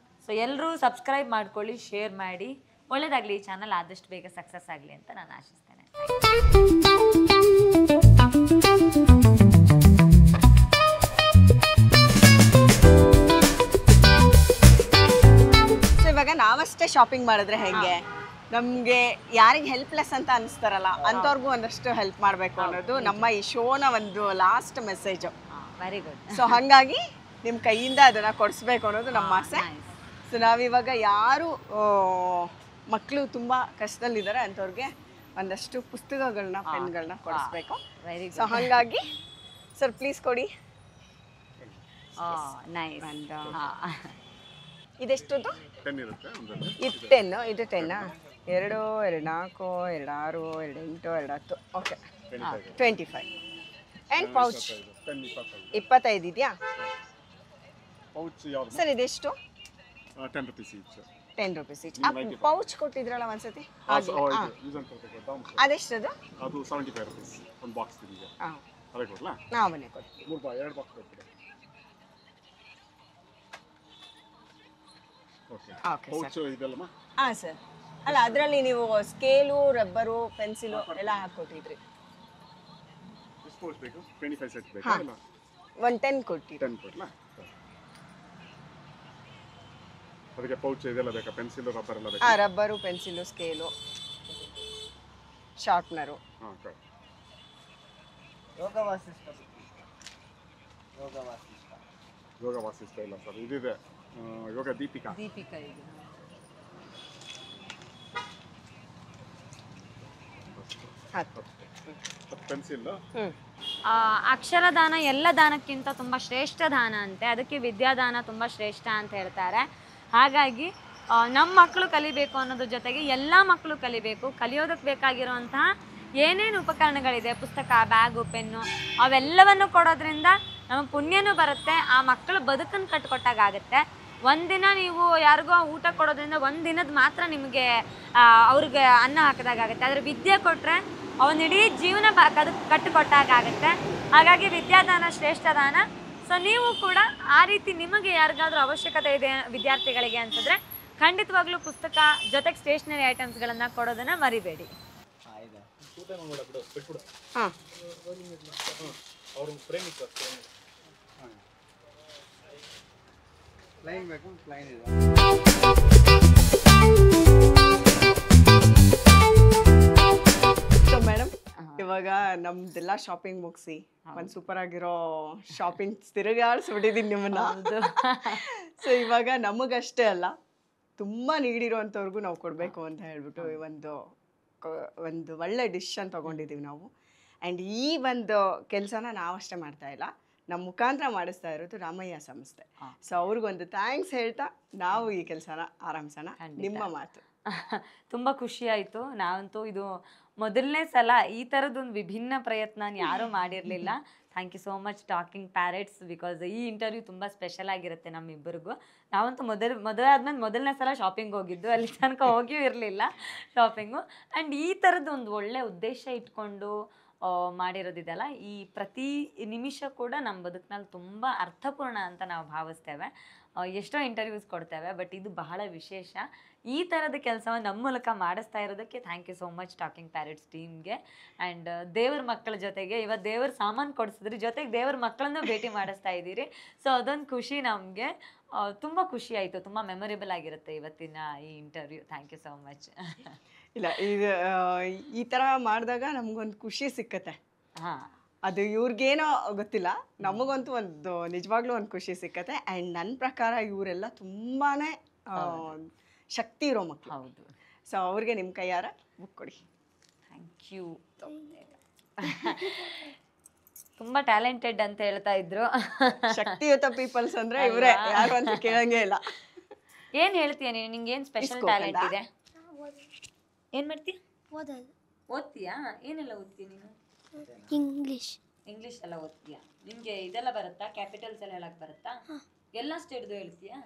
ಸೊ ಎಲ್ಲರೂ ಸಬ್ಸ್ಕ್ರೈಬ್ ಮಾಡ್ಕೊಳ್ಳಿ, ಶೇರ್ ಮಾಡಿ. ಒಳ್ಳೇದಾಗಲಿ, ಈ ಚಾನಲ್ ಆದಷ್ಟು ಬೇಗ ಸಕ್ಸಸ್ ಆಗಲಿ ಅಂತ ನಾನು ಆಶಿಸ್ತೇನೆ. ಸೊ ಇವಾಗ ನಾವಷ್ಟೇ ಶಾಪಿಂಗ್ ಮಾಡಿದ್ರೆ ಹೆಂಗೆ? ನಮಗೆ ಯಾರಿಗೆ ಹೆಲ್ಪ್ಲೆಸ್ ಅಂತ ಅನಿಸ್ತಾರಲ್ಲ ಅಂಥವ್ರಿಗೂ ಒಂದಷ್ಟು ಹೆಲ್ಪ್ ಮಾಡಬೇಕು ಅನ್ನೋದು ನಮ್ಮ ಈ ಶೋನ ಒಂದು last message. Very good. So ಹಾಗಾಗಿ ನಿಮ್ಮ ಕೈಯಿಂದ ಅದನ್ನು ಕೊಡಿಸ್ಬೇಕು ಅನ್ನೋದು ನಮ್ಮ ಆಸೆ. ಸೊ ನಾವಿವಾಗ ಯಾರು ಮಕ್ಕಳು ತುಂಬ ಕಷ್ಟದಲ್ಲಿದ್ದಾರೆ ಅಂಥವ್ರಿಗೆ ಒಂದಷ್ಟು ಪುಸ್ತಕಗಳನ್ನ, ಪೆನ್ಗಳನ್ನ ಕೊಡಿಸ್ಬೇಕು. ವೆರಿ ಸೊ ಹಾಗಾಗಿ ಸರ್ ಪ್ಲೀಸ್ ಕೊಡಿ. ನೈಸ್. ಇದೆಷ್ಟದು? ಇದು 10. ಇದು 10 2 2 4 2 6 2 8 2 10. ಓಕೆ, 25. ಆ್ಯಂಡ್ ಪೌಚ್ 25 ಇದೆಯಾ ಸರ್? ಇದೆಷ್ಟು? 10 rupees each. 10 rupees each. Pouch ಕೊಟ್ಟಿದ್ರಲ್ಲ ಒಂದ್ಸತಿ, ಅದೆಷ್ಟದು? ಅದು 75 rupees ಒಂದು ಬಾಕ್ಸ್ ಇದೆ. ಅದೇ ಕೊಡ್ಲಾ? ನಾವು ಮನೆ ಕೊಡ್ತೀವಿ. 2 ಬಾಕ್ಸ್ ಕೊಡ್ತೀವಿ. ಓಕೆ. ಪೌಚ್ ಇದೆಲ್ಲಮ್ಮ? ಹಾಂ ಸರ್. ಅಲ್ಲ, ಅದರಲ್ಲಿ ನೀವು ಸ್ಕೇಲು, ರಬ್ಬರು, ಪೆನ್ಸಿಲು ಎಲ್ಲ ಹಾಕ್ಕೊಟ್ಟಿದ್ರಿ. ಎಷ್ಟು ಪೌಚ್ ಬೇಕು? 25 ಸೆಟ್ ಬೇಕಾ? ಇಲ್ಲ, ಒಂದು 10 ಕೊಟ್ಟಿರಿ. 10 ಕೊಡ್ಲಾ? ಅದಕ್ಕೆ ಪೌಚ್ ಇದೆಲ್ಲ ಬೇಕಾ? ಪೆನ್ಸಿಲ್, ರಬ್ಬರ್ ಎಲ್ಲ ಬೇಕಾ? ಹಾಂ, ರಬ್ಬರು, ಪೆನ್ಸಿಲು, ಸ್ಕೇಲು, ಶಾರ್ಪ್ನರು. ಹಾಂ, ಯೋಗ ವಾಸಿಷ್ಟ ಇಲ್ಲ ಸರ್, ಇದಿದೆ ಯೋಗ ದೀಪಿಕಾ. ದೀಪಿಕಾ ಇದು. ಪೆನ್ಸಿಲ್. ಅಕ್ಷರದಾನ ಎಲ್ಲ ದಾನಕ್ಕಿಂತ ತುಂಬ ಶ್ರೇಷ್ಠ ದಾನ ಅಂತೆ. ಅದಕ್ಕೆ ವಿದ್ಯಾದಾನ ತುಂಬ ಶ್ರೇಷ್ಠ ಅಂತ ಹೇಳ್ತಾರೆ. ಹಾಗಾಗಿ ನಮ್ಮ ಮಕ್ಕಳು ಕಲಿಬೇಕು ಅನ್ನೋದ್ರ ಜೊತೆಗೆ ಎಲ್ಲ ಮಕ್ಕಳು ಕಲಿಬೇಕು. ಕಲಿಯೋದಕ್ಕೆ ಬೇಕಾಗಿರುವಂತಹ ಏನೇನು ಉಪಕರಣಗಳಿದೆ, ಪುಸ್ತಕ, ಬ್ಯಾಗು, ಪೆನ್ನು, ಅವೆಲ್ಲವನ್ನು ಕೊಡೋದ್ರಿಂದ ನಮ್ಮ ಪುಣ್ಯನೂ ಬರುತ್ತೆ, ಆ ಮಕ್ಕಳು ಬದುಕನ್ನು ಕಟ್ಟಿಕೊಟ್ಟಾಗುತ್ತೆ. ಒಂದಿನ ನೀವು ಯಾರಿಗೋ ಊಟ ಕೊಡೋದ್ರಿಂದ ಒಂದಿನದ ಮಾತ್ರ ನಿಮಗೆ ಅವ್ರಿಗೆ ಅನ್ನ ಹಾಕಿದಾಗುತ್ತೆ. ಆದರೆ ವಿದ್ಯೆ ಕೊಟ್ಟರೆ ಅವನಿಡೀ ಜೀವನ ಕಟ್ಟಿಕೊಟ್ಟಾಗುತ್ತೆ. ಹಾಗಾಗಿ ವಿದ್ಯಾದಾನ ಶ್ರೇಷ್ಠ ದಾನ. ಸೊ ನೀವು ಕೂಡ ಆ ರೀತಿ ನಿಮಗೆ ಯಾರಿಗಾದ್ರೂ ಅವಶ್ಯಕತೆ ಇದೆ ವಿದ್ಯಾರ್ಥಿಗಳಿಗೆ ಅನ್ಸಿದ್ರೆ ಖಂಡಿತವಾಗ್ಲೂ ಪುಸ್ತಕ ಜೊತೆಗೆ ಸ್ಟೇಷನರಿ ಐಟಮ್ಸ್ಗಳನ್ನು ಕೊಡೋದನ್ನು ಮರಿಬೇಡಿ. ಹಾಂ, ಪ್ಲೈನ್ ಬೇಕು, ಪ್ಲೈನ್ ಇದೆ. ಸೊ ಮೇಡಮ್, ಇವಾಗ ನಮ್ದೆಲ್ಲ ಶಾಪಿಂಗ್ ಮುಗಿಸಿ ಒಂದು ಸೂಪರ್ ಆಗಿರೋ ಶಾಪಿಂಗ್ ತಿರುಗಾಡಿಸ್ಬಿಟ್ಟಿದ್ದೀನಿ ನಿಮ್ಮನ್ನ. ಸೊ ಇವಾಗ ನಮಗಷ್ಟೇ ಅಲ್ಲ, ತುಂಬ ನೀಡಿರೋವಂಥವ್ರಿಗೂ ನಾವು ಕೊಡಬೇಕು ಅಂತ ಹೇಳ್ಬಿಟ್ಟು ಒಂದು ಒಳ್ಳೆ ಡಿಸಿಷನ್ ತೊಗೊಂಡಿದ್ದೀವಿ ನಾವು. ಆ್ಯಂಡ್ ಈ ಒಂದು ಕೆಲಸನ ನಾವಷ್ಟೇ ಮಾಡ್ತಾ ಇಲ್ಲ, ನಮ್ಮ ಮುಖಾಂತರ ಮಾಡಿಸ್ತಾ ಇರೋದು ರಾಮಯ್ಯ ಸಂಸ್ಥೆ. ಸೊ ಅವ್ರಿಗೊಂದು ಥ್ಯಾಂಕ್ಸ್ ಹೇಳ್ತಾ ನಾವು ಈ ಕೆಲಸನ ಆರಂಭಿಸೋಣ. ನಿಮ್ಮ ಮಾತು. ತುಂಬ ಖುಷಿ ಆಯಿತು. ನಾವಂತೂ ಇದು ಮೊದಲನೇ ಸಲ ಈ ಥರದೊಂದು ವಿಭಿನ್ನ ಪ್ರಯತ್ನ ಯಾರೂ ಮಾಡಿರಲಿಲ್ಲ. Thank you so much talking parrots, because ಈ ಇಂಟರ್ವ್ಯೂ ತುಂಬ ಸ್ಪೆಷಲ್ ಆಗಿರುತ್ತೆ ನಮ್ಮಿಬ್ಬರಿಗೂ. ನಾವಂತೂ ಮದುವೆ ಆದ್ಮೇಲೆ ಮೊದಲನೇ ಸಲ ಶಾಪಿಂಗ್ ಹೋಗಿದ್ದು, ಅಲ್ಲಿ ತನಕ ಹೋಗಿಯೂ ಇರಲಿಲ್ಲ ಶಾಪಿಂಗು. ಆ್ಯಂಡ್ ಈ ಥರದ್ದು ಒಂದು ಒಳ್ಳೆ ಉದ್ದೇಶ ಇಟ್ಕೊಂಡು ಮಾಡಿರೋದಿದೆಯಲ್ಲ, ಈ ಪ್ರತಿ ನಿಮಿಷ ಕೂಡ ನಮ್ಮ ಬದುಕಿನಲ್ಲಿ ತುಂಬ ಅರ್ಥಪೂರ್ಣ ಅಂತ ನಾವು ಭಾವಿಸ್ತೇವೆ. ಎಷ್ಟೋ ಇಂಟರ್ವ್ಯೂಸ್ ಕೊಡ್ತೇವೆ, ಬಟ್ ಇದು ಬಹಳ ವಿಶೇಷ. ಈ ಥರದ ಕೆಲಸವನ್ನು ನಮ್ಮ ಮೂಲಕ ಮಾಡಿಸ್ತಾ ಇರೋದಕ್ಕೆ thank you so much talking parrots ಟೀಮ್ಗೆ. ಆ್ಯಂಡ್ ದೇವ್ರ ಮಕ್ಕಳ ಜೊತೆಗೆ ಇವತ್ತು ದೇವ್ರ ಸಾಮಾನು ಕೊಡಿಸಿದ್ರಿ, ಜೊತೆಗೆ ದೇವ್ರ ಮಕ್ಕಳನ್ನು ಭೇಟಿ ಮಾಡಿಸ್ತಾ ಇದ್ದೀರಿ. ಸೊ ಅದೊಂದು ಖುಷಿ ನಮಗೆ. ತುಂಬ ಖುಷಿ ಆಯಿತು. ತುಂಬ ಮೆಮೊರೇಬಲ್ ಆಗಿರುತ್ತೆ ಇವತ್ತಿನ ಈ interview. Thank you so much. ಇಲ್ಲ, ಇದು ಈ ಥರ ಮಾಡಿದಾಗ ನಮಗೊಂದು ಖುಷಿ ಸಿಕ್ಕತ್ತೆ. ಹಾಂ, ಅದು ಇವ್ರಿಗೇನೋ ಗೊತ್ತಿಲ್ಲ, ನಮಗಂತೂ ಒಂದು ನಿಜವಾಗ್ಲೂ ಒಂದು ಖುಷಿ ಸಿಕ್ಕತ್ತೆ. ಆ್ಯಂಡ್ ನನ್ನ ಪ್ರಕಾರ ಇವರೆಲ್ಲ ತುಂಬಾ ಶಕ್ತಿ ಇರೋ ಮಕ್ಕಳು. ಹೌದು. ಸೊ ಅವ್ರಿಗೆ ನಿಮ್ಮ ಕೈಯಾರ ಬುಕ್ ಕೊಡಿ. Thank you. ತುಂಬ ಟ್ಯಾಲೆಂಟೆಡ್ ಅಂತ ಹೇಳ್ತಾ ಇದ್ರು. ಶಕ್ತಿಯುತ ಪೀಪಲ್ಸ್ ಅಂದರೆ ಇವರೇ, ಯಾರು ಅಂತ ಕೇಳಂಗೇ ಇಲ್ಲ. ಏನು ಹೇಳ್ತೀಯ ನೀನು? ನಿಂಗೆ ಏನು ಸ್ಪೆಷಲ್ ಟ್ಯಾಲೆಂಟ್ ಇದೆ? ಏನು ಮಾಡ್ತೀಯ? ಓದೋದು. ಓದ್ತೀಯಾ? ಏನೆಲ್ಲ ಓದ್ತೀಯ ನೀನು? ಇಂಗ್ಲೀಷ್. ಇಂಗ್ಲೀಷ್ ಎಲ್ಲ ಓದ್ತೀಯಾ? ನಿಮಗೆ ಇದೆಲ್ಲ ಬರುತ್ತಾ? ಕ್ಯಾಪಿಟಲ್ಸ್ ಎಲ್ಲ ಹೇಳಕ್ಕೆ ಬರುತ್ತಾ? ಎಲ್ಲ ಸ್ಟೇಟ್ದು ಹೇಳ್ತೀಯಾ?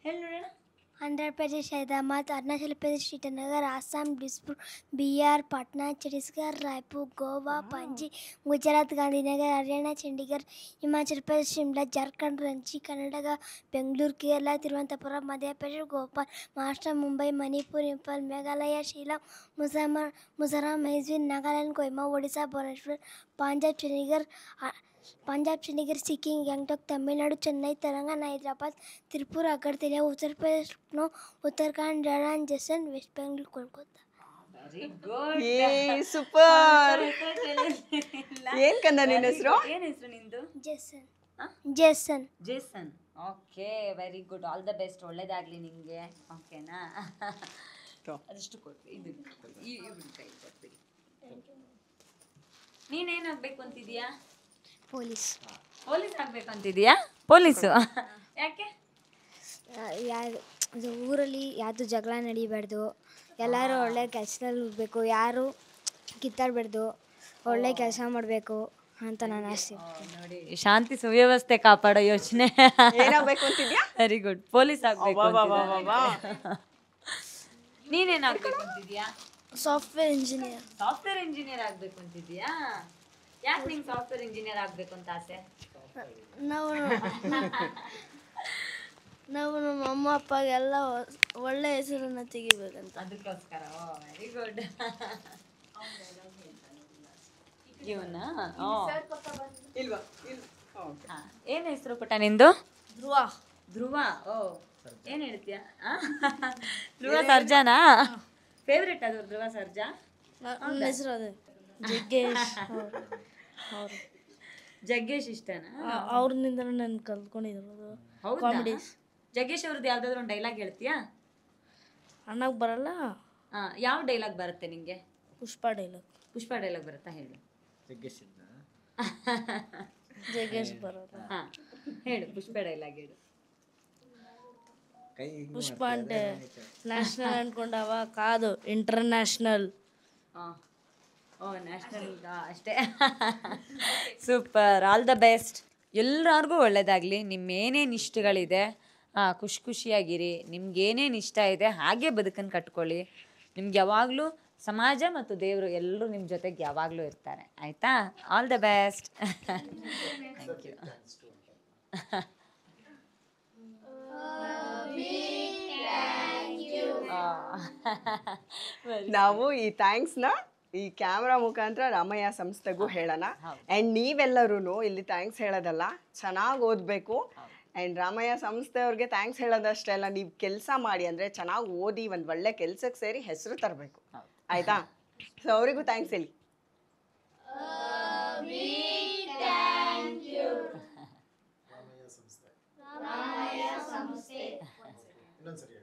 ಹೇಳಿ ನೋಡೋಣ. Andhra Pradesh, Hyderabad, Arunachal Pradesh, Itanagar, Assam, Dispur, Bihar, Patna, Chhattisgarh, Raipur, Goa, Panaji, Gujarat, Gandhinagar, Haryana, Chandigarh, Himachal Pradesh, Shimla, Jharkhand, Ranchi, Karnataka, Bengaluru, Kerala, Thiruvananthapuram, Madhya Pradesh, Bhopal, Maharashtra, Mumbai, Manipur, Imphal, Meghalaya, Shillong, Mizoram, Mysore, Nagaland, Kohima, Odisha, Bhubaneswar, Punjab, Chandigarh, Sikkim, Gangtok, Tamil Nadu, Chennai, Telangana, Hyderabad, Tripura, Agartala, Uttar Pradesh, Lucknow, Uttarakhand, Rajasthan, west Bengal, Kolkata. Very good. ಏ ಸೂಪರ್. ಏನ್ ಕಂದ ನಿನ್ನ ಹೆಸರು? ಏನು ಹೆಸರು ನಿಂದು? Jason. Jason. Jason. Okay, very good. All the best. ಒಳ್ಳೇದಾಗಲಿ ನಿಮಗೆ. ಓಕೆನಾ? ಅದಷ್ಟು ಕೊಡ್ತೀವಿ. ಇದು ಇವ್ರ ಕೈ ಕೊಡ್ತೀವಿ. ನೀನೇನಾಗಬೇಕು ಅಂತಿದೀಯಾ? ಪೊಲೀಸ್. ಪೊಲೀಸ್ ಆಗಬೇಕು ಅಂತಿದೀಯಾ? ಪೊಲೀಸು ಯಾಕೆ? ಅದು ಊರಲ್ಲಿ ಯಾವುದು ಜಗಳ ನಡಿಬಾರ್ದು, ಎಲ್ಲರೂ ಒಳ್ಳೆ ಕೆಲಸದಲ್ಲಿ ಹೋಗ್ಬೇಕು, ಯಾರು ಕಿತ್ತಾಡಬಾರ್ದು, ಒಳ್ಳೆ ಕೆಲಸ ಮಾಡಬೇಕು ಅಂತ ನಾನು ಆಸೆ. ನೋಡಿ, ಶಾಂತಿ ಸುವ್ಯವಸ್ಥೆ ಕಾಪಾಡೋ ಯೋಚನೆ. ಏನಾಗಬೇಕು ಅಂತಿದ್ಯಾ? Very good. ಪೊಲೀಸ್ ಆಗಬೇಕು. ನೀನೇನಾಗಬೇಕು ಅಂತಿದ್ಯಾ? Software engineer. ಸಾಫ್ಟ್ವೇರ್ ಇಂಜಿನಿಯರ್ ಆಗಬೇಕು ಅಂತಿದ್ಯಾ? ಯಾಕೆ ನಿಂಗೆ ಸಾಫ್ಟ್ವೇರ್ ಇಂಜಿನಿಯರ್ ಆಗಬೇಕು ಅಂತ ಆಸೆ? ನಾವು ನಮ್ಮ ಅಮ್ಮ ಅಪ್ಪಗೆಲ್ಲ ಒಳ್ಳೆ ಹೆಸರನ್ನು ತೆಗಿಬೇಕಂತ. ಅದಕ್ಕೋಸ್ಕರ. Very good. ಇವನ ಇಲ್ವಾ? ಏನು ಹೆಸರು ಪುಟ್ಟ ನಿಂದು? ಧ್ರುವ. ಧ್ರುವ. ಓ, ಏನು ಹೇಳ್ತೀಯಾ? ಧ್ರುವ ಸರ್ಜಾನಾ? ಫೇವ್ರೆಟ್ ಅದು ಧ್ರುವ ಸರ್ಜಾ? ನನ್ನ ಹೆಸರು ಅದೇ ಜಗ್ಗೇಶ್. ಜಗ್ಗೇಶ್ ಇಷ್ಟನಾ? ಅವ್ರನಿಂದ ನಾನು ಕಲ್ತ್ಕೊಂಡಿರೋದು. ಹೌದಾ? ಜಗ್ಗೇಶ್ ಅವ್ರದ್ದು ಯಾವ್ದಾದ್ರು ಒಂದು ಡೈಲಾಗ್ ಹೇಳ್ತೀಯಾ? ಅಣ್ಣಗೆ ಬರಲ್ಲ. ಯಾವ ಡೈಲಾಗ್ ಬರುತ್ತೆ ನಿಂಗೆ? ಪುಷ್ಪ ಡೈಲಾಗ್. ಪುಷ್ಪ ಡೈಲಾಗ್ ಬರುತ್ತಾ? ಹೇಳು. ಜಗ್ಗೇಶ್ ಬರೋಲ್ಲ. ಹೇಳು, ಪುಷ್ಪ ಡೈಲಾಗ್ ಹೇಳು. ಪುಷ್ಪ అంటే ನ್ಯಾಷನಲ್ ಅನ್ಕೊಂಡವ ಕಾದು ಇಂಟರ್ನ್ಯಾಷನಲ್. ಓ, ನ್ಯಾಷನಲ್ ಅಷ್ಟೇ. ಸೂಪರ್. All the best. ಎಲ್ಲರಿಗೂ ಒಳ್ಳೇದಾಗಲಿ. ನಿಮ್ಮೇನೇನು ಇಷ್ಟಗಳಿದೆ ಖುಷಿಯಾಗಿರಿ. ನಿಮ್ಗೇನೇನು ಇಷ್ಟ ಇದೆ ಹಾಗೆ ಬದುಕನ್ನು ಕಟ್ಕೊಳ್ಳಿ. ನಿಮ್ಗೆ ಯಾವಾಗಲೂ ಸಮಾಜ ಮತ್ತು ದೇವರು ಎಲ್ಲರೂ ನಿಮ್ಮ ಜೊತೆಗೆ ಯಾವಾಗಲೂ ಇರ್ತಾರೆ. ಆಯಿತಾ? All the best. Thank you. ನಾವು ಈ ಥ್ಯಾಂಕ್ಸ್ನ ಈ ಕ್ಯಾಮ್ರಾ ಮುಖಾಂತರ ರಾಮಯ್ಯ ಸಂಸ್ಥೆಗೂ ಹೇಳೋಣ. ಆ್ಯಂಡ್ ನೀವೆಲ್ಲರೂ ಇಲ್ಲಿ ಥ್ಯಾಂಕ್ಸ್ ಹೇಳೋದಲ್ಲ, ಚೆನ್ನಾಗಿ ಓದಬೇಕು. ಆ್ಯಂಡ್ ರಾಮಯ್ಯ ಸಂಸ್ಥೆಯವ್ರಿಗೆ ಥ್ಯಾಂಕ್ಸ್ ಹೇಳೋದಷ್ಟೇ ಅಲ್ಲ, ನೀವು ಕೆಲಸ ಮಾಡಿ, ಅಂದರೆ ಚೆನ್ನಾಗಿ ಓದಿ ಒಂದು ಒಳ್ಳೆ ಕೆಲಸಕ್ಕೆ ಸೇರಿ ಹೆಸರು ತರಬೇಕು. ಆಯಿತಾ? ಸೊ ಅವರಿಗೂ ಥ್ಯಾಂಕ್ಸ್ ಹೇಳಿ. ಇನ್ನೊಂದ್ಸರಿ